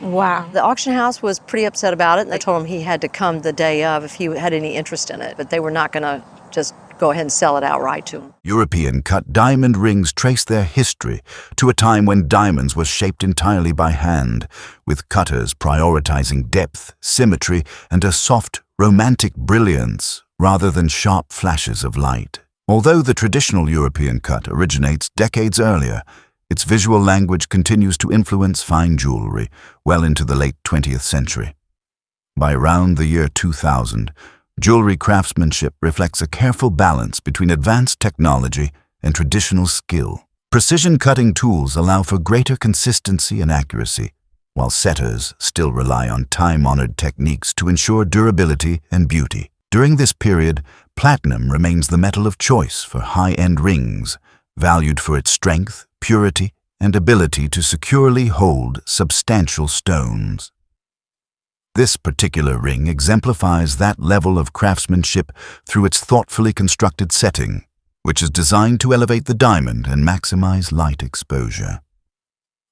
Wow. The auction house was pretty upset about it, and they told him he had to come the day of if he had any interest in it, but they were not going to just go ahead and sell it outright to him. European-cut diamond rings trace their history to a time when diamonds were shaped entirely by hand, with cutters prioritizing depth, symmetry, and a soft, romantic brilliance rather than sharp flashes of light. Although the traditional European cut originates decades earlier, its visual language continues to influence fine jewelry well into the late 20th century. By around the year 2000, jewelry craftsmanship reflects a careful balance between advanced technology and traditional skill. Precision cutting tools allow for greater consistency and accuracy, while setters still rely on time-honored techniques to ensure durability and beauty. During this period, platinum remains the metal of choice for high-end rings, valued for its strength, purity, and ability to securely hold substantial stones. This particular ring exemplifies that level of craftsmanship through its thoughtfully constructed setting, which is designed to elevate the diamond and maximize light exposure.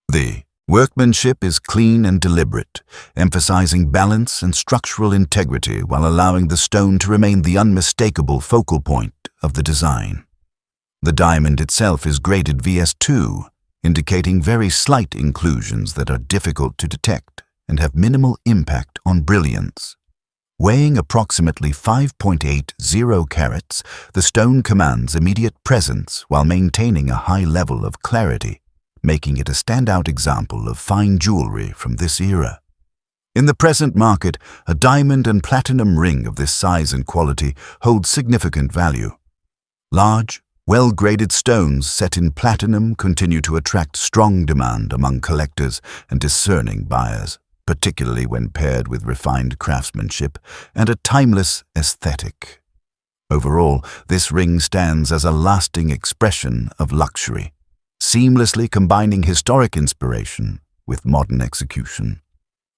The workmanship is clean and deliberate, emphasizing balance and structural integrity while allowing the stone to remain the unmistakable focal point of the design. The diamond itself is graded VS2, indicating very slight inclusions that are difficult to detect and have minimal impact on brilliance. Weighing approximately 5.80 carats, the stone commands immediate presence while maintaining a high level of clarity, making it a standout example of fine jewelry from this era. In the present market, a diamond and platinum ring of this size and quality holds significant value. Large, well-graded stones set in platinum continue to attract strong demand among collectors and discerning buyers, particularly when paired with refined craftsmanship and a timeless aesthetic. Overall, this ring stands as a lasting expression of luxury, seamlessly combining historic inspiration with modern execution.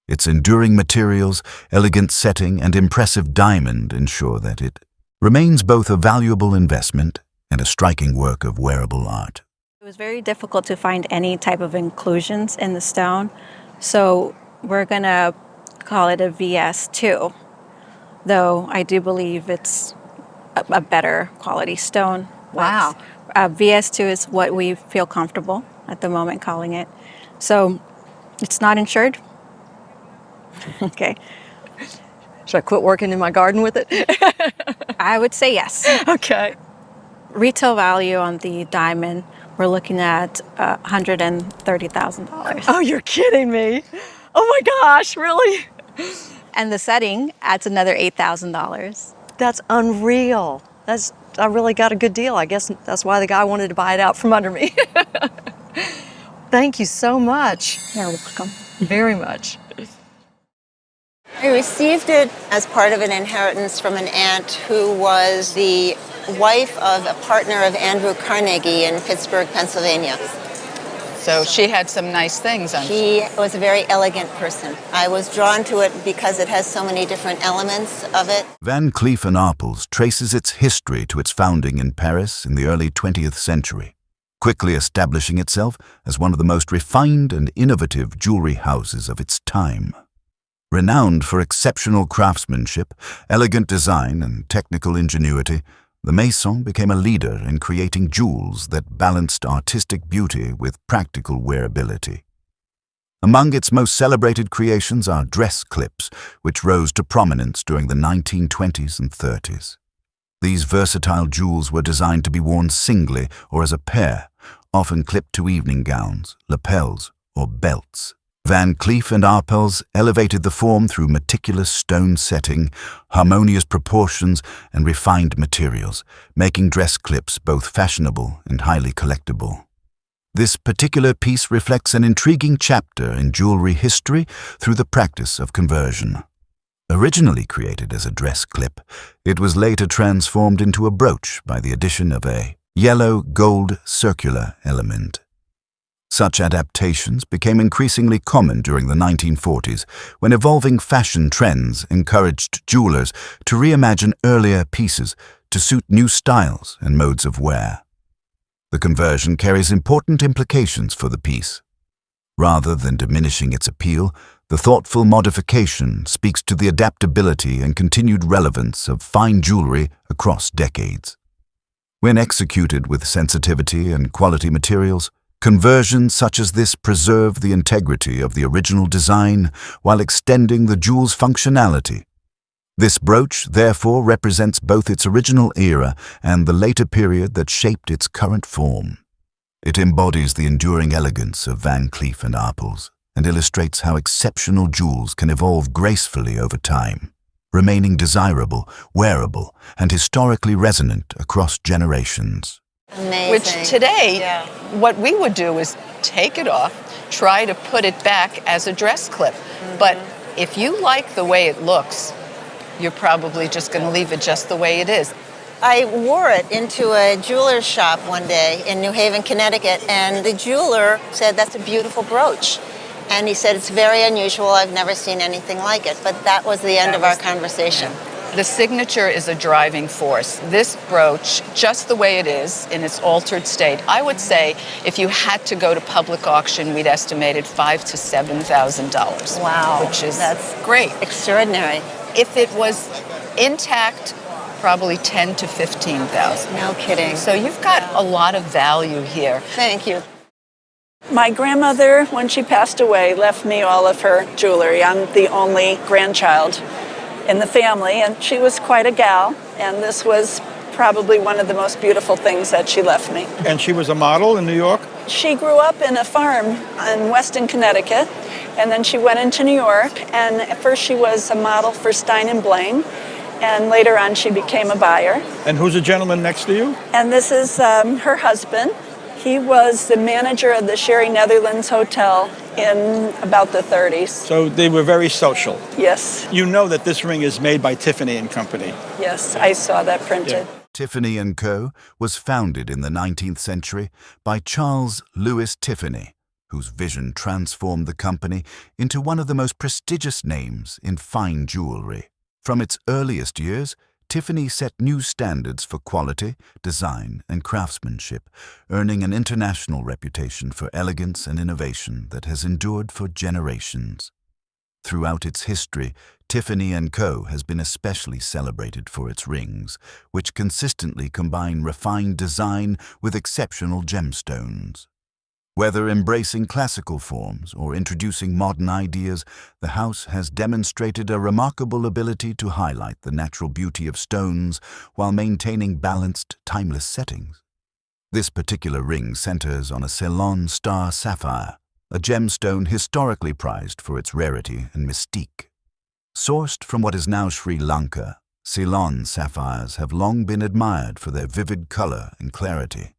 Its enduring materials, elegant setting, and impressive diamond ensure that it remains both a valuable investment and a striking work of wearable art. It was very difficult to find any type of inclusions in the stone, so we're going to call it a VS2, though I do believe it's a better quality stone. Wow. VS2 is what we feel comfortable at the moment calling it. So It's not insured. Okay. Should I quit working in my garden with it? I would say yes. Okay. Retail value on the diamond, we're looking at $130,000. Oh, you're kidding me. Oh my gosh, really? And the setting adds another $8,000. That's unreal. I really got a good deal. I guess that's why the guy wanted to buy it out from under me. Thank you so much. You're welcome. Very much. I received it as part of an inheritance from an aunt who was the wife of a partner of Andrew Carnegie in Pittsburgh, Pennsylvania. So she had some nice things on. She was a very elegant person. I was drawn to it because it has so many different elements of it. Van Cleef & Arpels traces its history to its founding in Paris in the early 20th century, quickly establishing itself as one of the most refined and innovative jewelry houses of its time. Renowned for exceptional craftsmanship, elegant design, and technical ingenuity, the Maison became a leader in creating jewels that balanced artistic beauty with practical wearability. Among its most celebrated creations are dress clips, which rose to prominence during the 1920s and 30s. These versatile jewels were designed to be worn singly or as a pair, often clipped to evening gowns, lapels, or belts. Van Cleef & Arpels elevated the form through meticulous stone setting, harmonious proportions, and refined materials, making dress clips both fashionable and highly collectible. This particular piece reflects an intriguing chapter in jewelry history through the practice of conversion. Originally created as a dress clip, it was later transformed into a brooch by the addition of a yellow gold circular element. Such adaptations became increasingly common during the 1940s, when evolving fashion trends encouraged jewelers to reimagine earlier pieces to suit new styles and modes of wear. The conversion carries important implications for the piece. Rather than diminishing its appeal, the thoughtful modification speaks to the adaptability and continued relevance of fine jewelry across decades. When executed with sensitivity and quality materials, conversions such as this preserve the integrity of the original design while extending the jewel's functionality. This brooch, therefore, represents both its original era and the later period that shaped its current form. It embodies the enduring elegance of Van Cleef & Arpels and illustrates how exceptional jewels can evolve gracefully over time, remaining desirable, wearable, and historically resonant across generations. Amazing. Which today, what we would do is take it off, try to put it back as a dress clip. But if you like the way it looks, you're probably just going to leave it just the way it is. I wore it into a jeweler's shop one day in New Haven, Connecticut, and the jeweler said, "That's a beautiful brooch." And he said, "It's very unusual. I've never seen anything like it." But that was the end of our conversation. The signature is a driving force. This brooch, just the way it is, in its altered state, I would say if you had to go to public auction, we'd estimate it $5,000 to $7,000. Wow. Which is that's great. Extraordinary. If it was intact, probably $10,000 to $15,000. No kidding. So you've got a lot of value here. Thank you. My grandmother, when she passed away, left me all of her jewelry. I'm the only grandchild in the family, and she was quite a gal, and this was probably one of the most beautiful things that she left me. And she was a model in New York? She grew up in a farm in Weston, Connecticut, and then she went into New York, and at first she was a model for Stein & Blaine, and later on she became a buyer. And who's the gentleman next to you? And this is her husband. He was the manager of the Sherry Netherlands Hotel in about the 30s. So they were very social. Yes. You know that this ring is made by Tiffany & Company. Yes, I saw that printed. Yeah. Tiffany & Co. was founded in the 19th century by Charles Louis Tiffany, whose vision transformed the company into one of the most prestigious names in fine jewelry. From its earliest years, Tiffany set new standards for quality, design, and craftsmanship, earning an international reputation for elegance and innovation that has endured for generations. Throughout its history, Tiffany & Co. has been especially celebrated for its rings, which consistently combine refined design with exceptional gemstones. Whether embracing classical forms or introducing modern ideas, the house has demonstrated a remarkable ability to highlight the natural beauty of stones while maintaining balanced, timeless settings. This particular ring centers on a Ceylon star sapphire, a gemstone historically prized for its rarity and mystique. Sourced from what is now Sri Lanka, Ceylon sapphires have long been admired for their vivid color and clarity.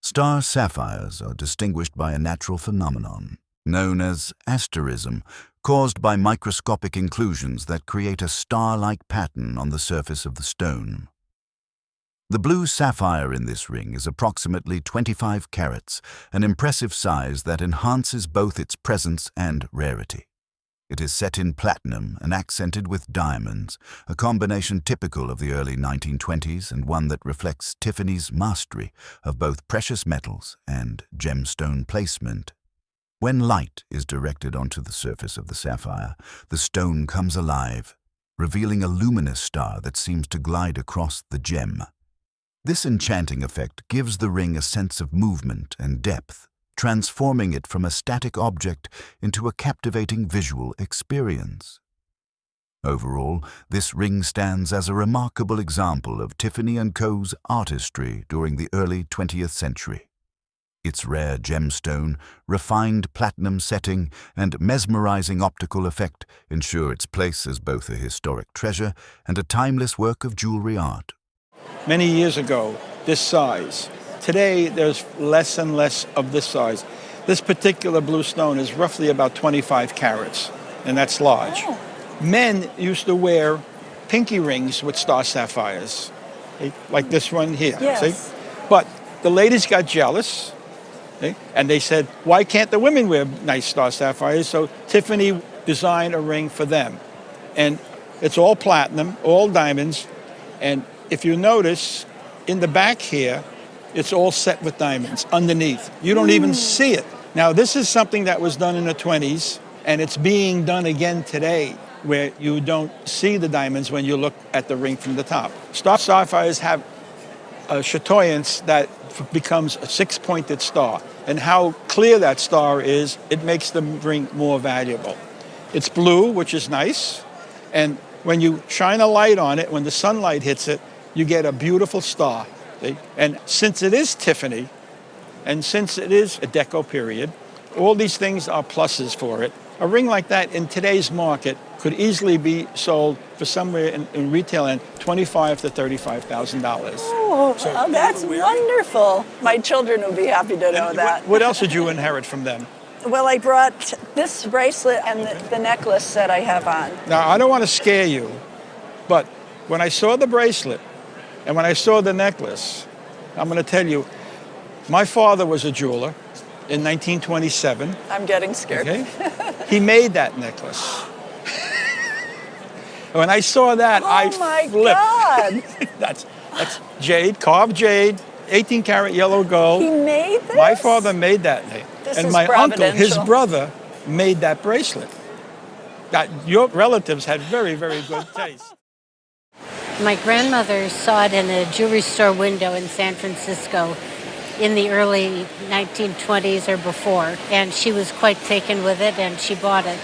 Star sapphires are distinguished by a natural phenomenon known as asterism, caused by microscopic inclusions that create a star-like pattern on the surface of the stone. The blue sapphire in this ring is approximately 25 carats, an impressive size that enhances both its presence and rarity. It is set in platinum and accented with diamonds, a combination typical of the early 1920s and one that reflects Tiffany's mastery of both precious metals and gemstone placement. When light is directed onto the surface of the sapphire, the stone comes alive, revealing a luminous star that seems to glide across the gem. This enchanting effect gives the ring a sense of movement and depth, transforming it from a static object into a captivating visual experience. Overall, this ring stands as a remarkable example of Tiffany & Co.'s artistry during the early 20th century. Its rare gemstone, refined platinum setting, and mesmerizing optical effect ensure its place as both a historic treasure and a timeless work of jewelry art. Many years ago, this size. Today, there's less and less of this size. This particular blue stone is roughly about 25 carats, and that's large. Oh. Men used to wear pinky rings with star sapphires, like this one here. Yes. See? But the ladies got jealous, and they said, why can't the women wear nice star sapphires? So Tiffany designed a ring for them. And it's all platinum, all diamonds, and if you notice, in the back here, it's all set with diamonds underneath. You don't even see it. Now, this is something that was done in the 20s, and it's being done again today, where you don't see the diamonds when you look at the ring from the top. Star sapphires have a chatoyance that becomes a six-pointed star. And how clear that star is, it makes the ring more valuable. It's blue, which is nice, and when you shine a light on it, when the sunlight hits it, you get a beautiful star. See? And since it is Tiffany, and since it is a Deco period, all these things are pluses for it. A ring like that in today's market could easily be sold for somewhere in retail and $25,000 to $35,000. Oh, that's wonderful. My children will be happy to know that. What else did you inherit from them? Well, I brought this bracelet and the necklace that I have on. Now, I don't want to scare you, but when I saw the bracelet and when I saw the necklace, I'm going to tell you, my father was a jeweler in 1927. I'm getting scared. Okay? He made that necklace. When I saw that, I flipped. Oh my God! That's jade, carved jade, 18 karat yellow gold. He made this? My father made that. This and is my uncle, his providential. brother, made that bracelet. Your relatives had very, very good taste. My grandmother saw it in a jewelry store window in San Francisco in the early 1920s or before, and she was quite taken with it, and she bought it.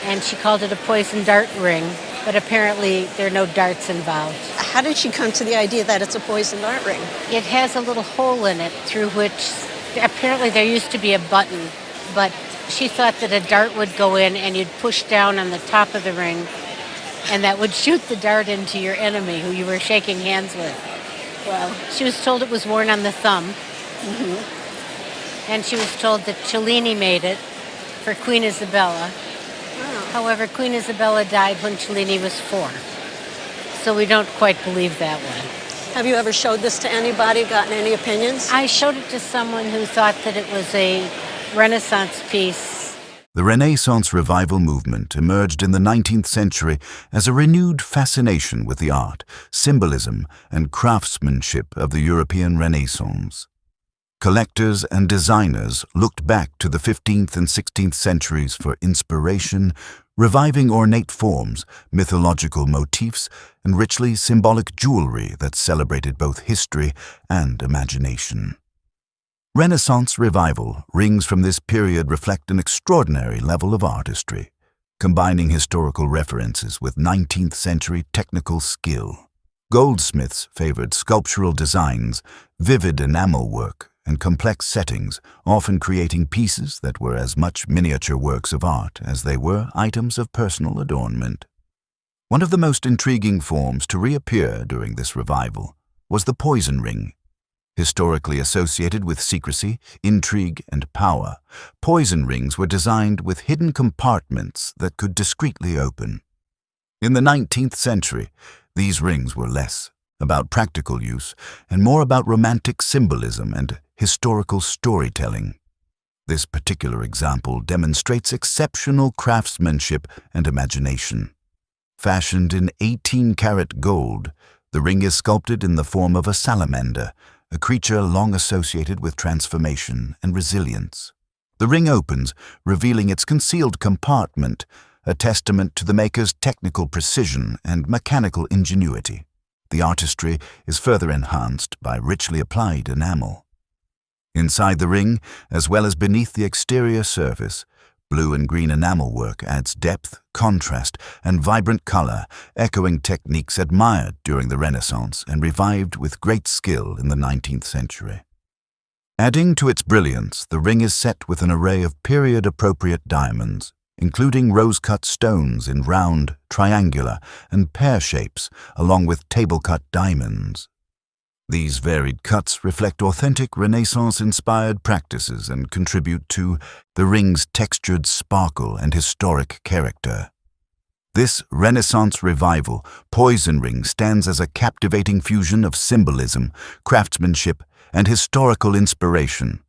And she called it a poison dart ring, but apparently there are no darts involved. How did she come to the idea that it's a poison dart ring? It has a little hole in it through which apparently there used to be a button, but she thought that a dart would go in and you'd push down on the top of the ring, and that would shoot the dart into your enemy who you were shaking hands with. Well, she was told it was worn on the thumb, and she was told that Cellini made it for Queen Isabella. However, Queen Isabella died when Cellini was 4, so we don't quite believe that one. Have you ever showed this to anybody, gotten any opinions? I showed it to someone who thought that it was a Renaissance piece. The Renaissance revival movement emerged in the 19th century as a renewed fascination with the art, symbolism, and craftsmanship of the European Renaissance. Collectors and designers looked back to the 15th and 16th centuries for inspiration, reviving ornate forms, mythological motifs, and richly symbolic jewelry that celebrated both history and imagination. Renaissance Revival rings from this period reflect an extraordinary level of artistry, combining historical references with 19th century technical skill. Goldsmiths favored sculptural designs, vivid enamel work, and complex settings, often creating pieces that were as much miniature works of art as they were items of personal adornment. One of the most intriguing forms to reappear during this revival was the poison ring. Historically associated with secrecy, intrigue, and power, poison rings were designed with hidden compartments that could discreetly open. In the 19th century, these rings were less about practical use and more about romantic symbolism and historical storytelling. This particular example demonstrates exceptional craftsmanship and imagination. Fashioned in 18-karat gold, the ring is sculpted in the form of a salamander, a creature long associated with transformation and resilience. The ring opens, revealing its concealed compartment, a testament to the maker's technical precision and mechanical ingenuity. The artistry is further enhanced by richly applied enamel. Inside the ring, as well as beneath the exterior surface, blue and green enamel work adds depth, contrast, and vibrant color, echoing techniques admired during the Renaissance and revived with great skill in the 19th century. Adding to its brilliance, the ring is set with an array of period-appropriate diamonds, including rose-cut stones in round, triangular, and pear shapes, along with table-cut diamonds. These varied cuts reflect authentic Renaissance-inspired practices and contribute to the ring's textured sparkle and historic character. This Renaissance revival, poison ring stands as a captivating fusion of symbolism, craftsmanship, and historical inspiration.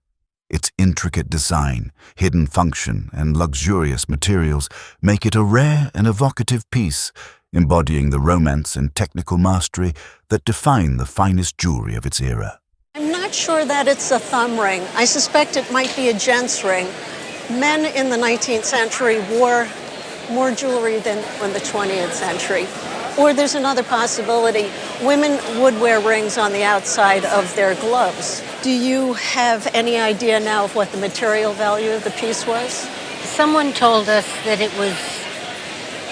Its intricate design, hidden function, and luxurious materials make it a rare and evocative piece, embodying the romance and technical mastery that define the finest jewelry of its era. I'm not sure that it's a thumb ring. I suspect it might be a gent's ring. Men in the 19th century wore more jewelry than in the 20th century. Or there's another possibility. Women would wear rings on the outside of their gloves. Do you have any idea now of what the material value of the piece was? Someone told us that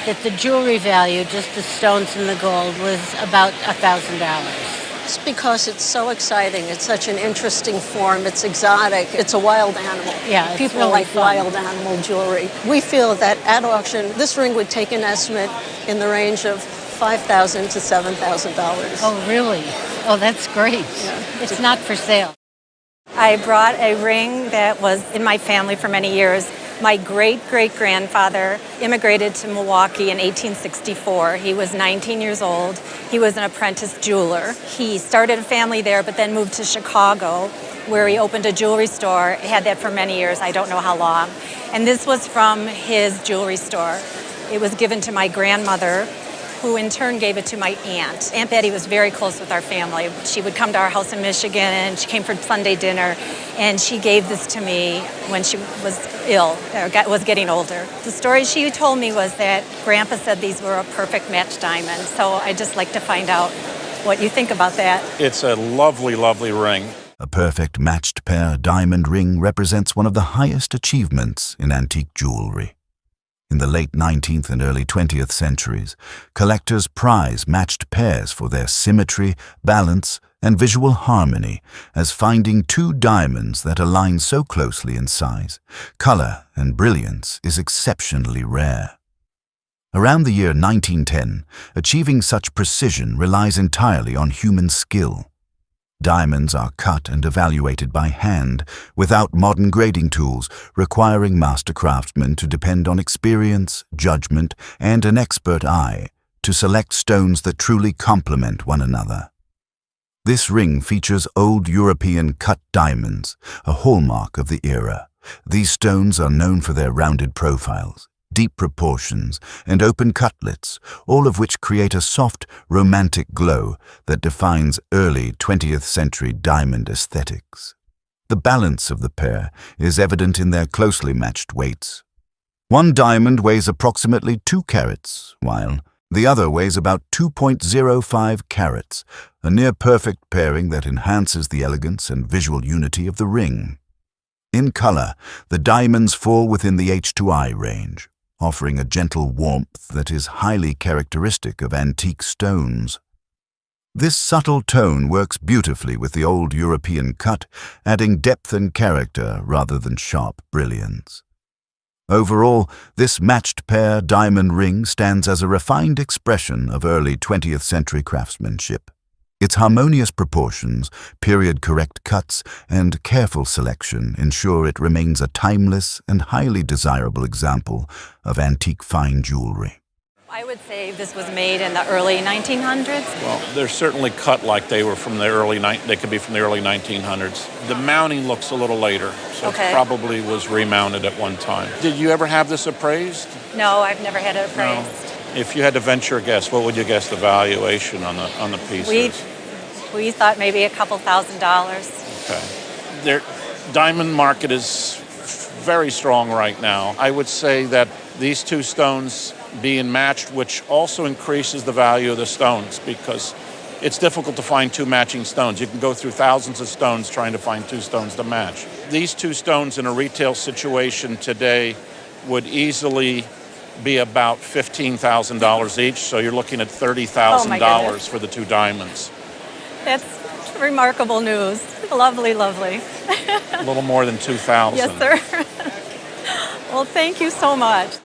that the jewelry value, just the stones and the gold, was about $1,000. It's because it's so exciting. It's such an interesting form. It's exotic. It's a wild animal. Yeah, it's People really like fun. wild animal jewelry. We feel that at auction, this ring would take an estimate in the range of $5,000 to $7,000. Oh, really? Oh, that's great. Yeah. It's not for sale. I brought a ring that was in my family for many years. My great-great-grandfather immigrated to Milwaukee in 1864. He was 19 years old. He was an apprentice jeweler. He started a family there, but then moved to Chicago, where he opened a jewelry store. He had that for many years, I don't know how long. And this was from his jewelry store. It was given to my grandmother, who in turn gave it to my aunt. Aunt Betty was very close with our family. She would come to our house in Michigan. She came for Sunday dinner, and she gave this to me when she was ill, or was getting older. The story she told me was that Grandpa said these were a perfect match diamond, so I'd just like to find out what you think about that. It's a lovely, lovely ring. A perfect matched pair diamond ring represents one of the highest achievements in antique jewelry. In the late 19th and early 20th centuries, collectors prize matched pairs for their symmetry, balance, and visual harmony, as finding two diamonds that align so closely in size, color, and brilliance is exceptionally rare. Around the year 1910, achieving such precision relies entirely on human skill. Diamonds are cut and evaluated by hand, without modern grading tools, requiring master craftsmen to depend on experience, judgment, and an expert eye to select stones that truly complement one another. This ring features old European cut diamonds, a hallmark of the era. These stones are known for their rounded profiles, deep proportions, and open cutlets, all of which create a soft, romantic glow that defines early 20th century diamond aesthetics. The balance of the pair is evident in their closely matched weights. One diamond weighs approximately 2 carats, while The other weighs about 2.05 carats, a near-perfect pairing that enhances the elegance and visual unity of the ring. In color, the diamonds fall within the H2I range, offering a gentle warmth that is highly characteristic of antique stones. This subtle tone works beautifully with the old European cut, adding depth and character rather than sharp brilliance. Overall, this matched pair diamond ring stands as a refined expression of early 20th century craftsmanship. Its harmonious proportions, period-correct cuts, and careful selection ensure it remains a timeless and highly desirable example of antique fine jewelry. I would say this was made in the early 1900s. Well, they're certainly cut like they were from the they could be from the early 1900s. The mounting looks a little later, so Okay. it probably was remounted at one time. Did you ever have this appraised? No, I've never had it appraised. No. If you had to venture a guess, what would you guess the valuation on the piece is? We thought maybe a couple $1,000s. Okay. Their diamond market is very strong right now. I would say that these two stones being matched, which also increases the value of the stones because it's difficult to find two matching stones. You can go through thousands of stones trying to find two stones to match. These two stones in a retail situation today would easily be about $15,000 each, so you're looking at $30,000 for the two diamonds. That's remarkable news. Lovely, lovely. A little more than $2,000. Yes, sir. Well, thank you so much.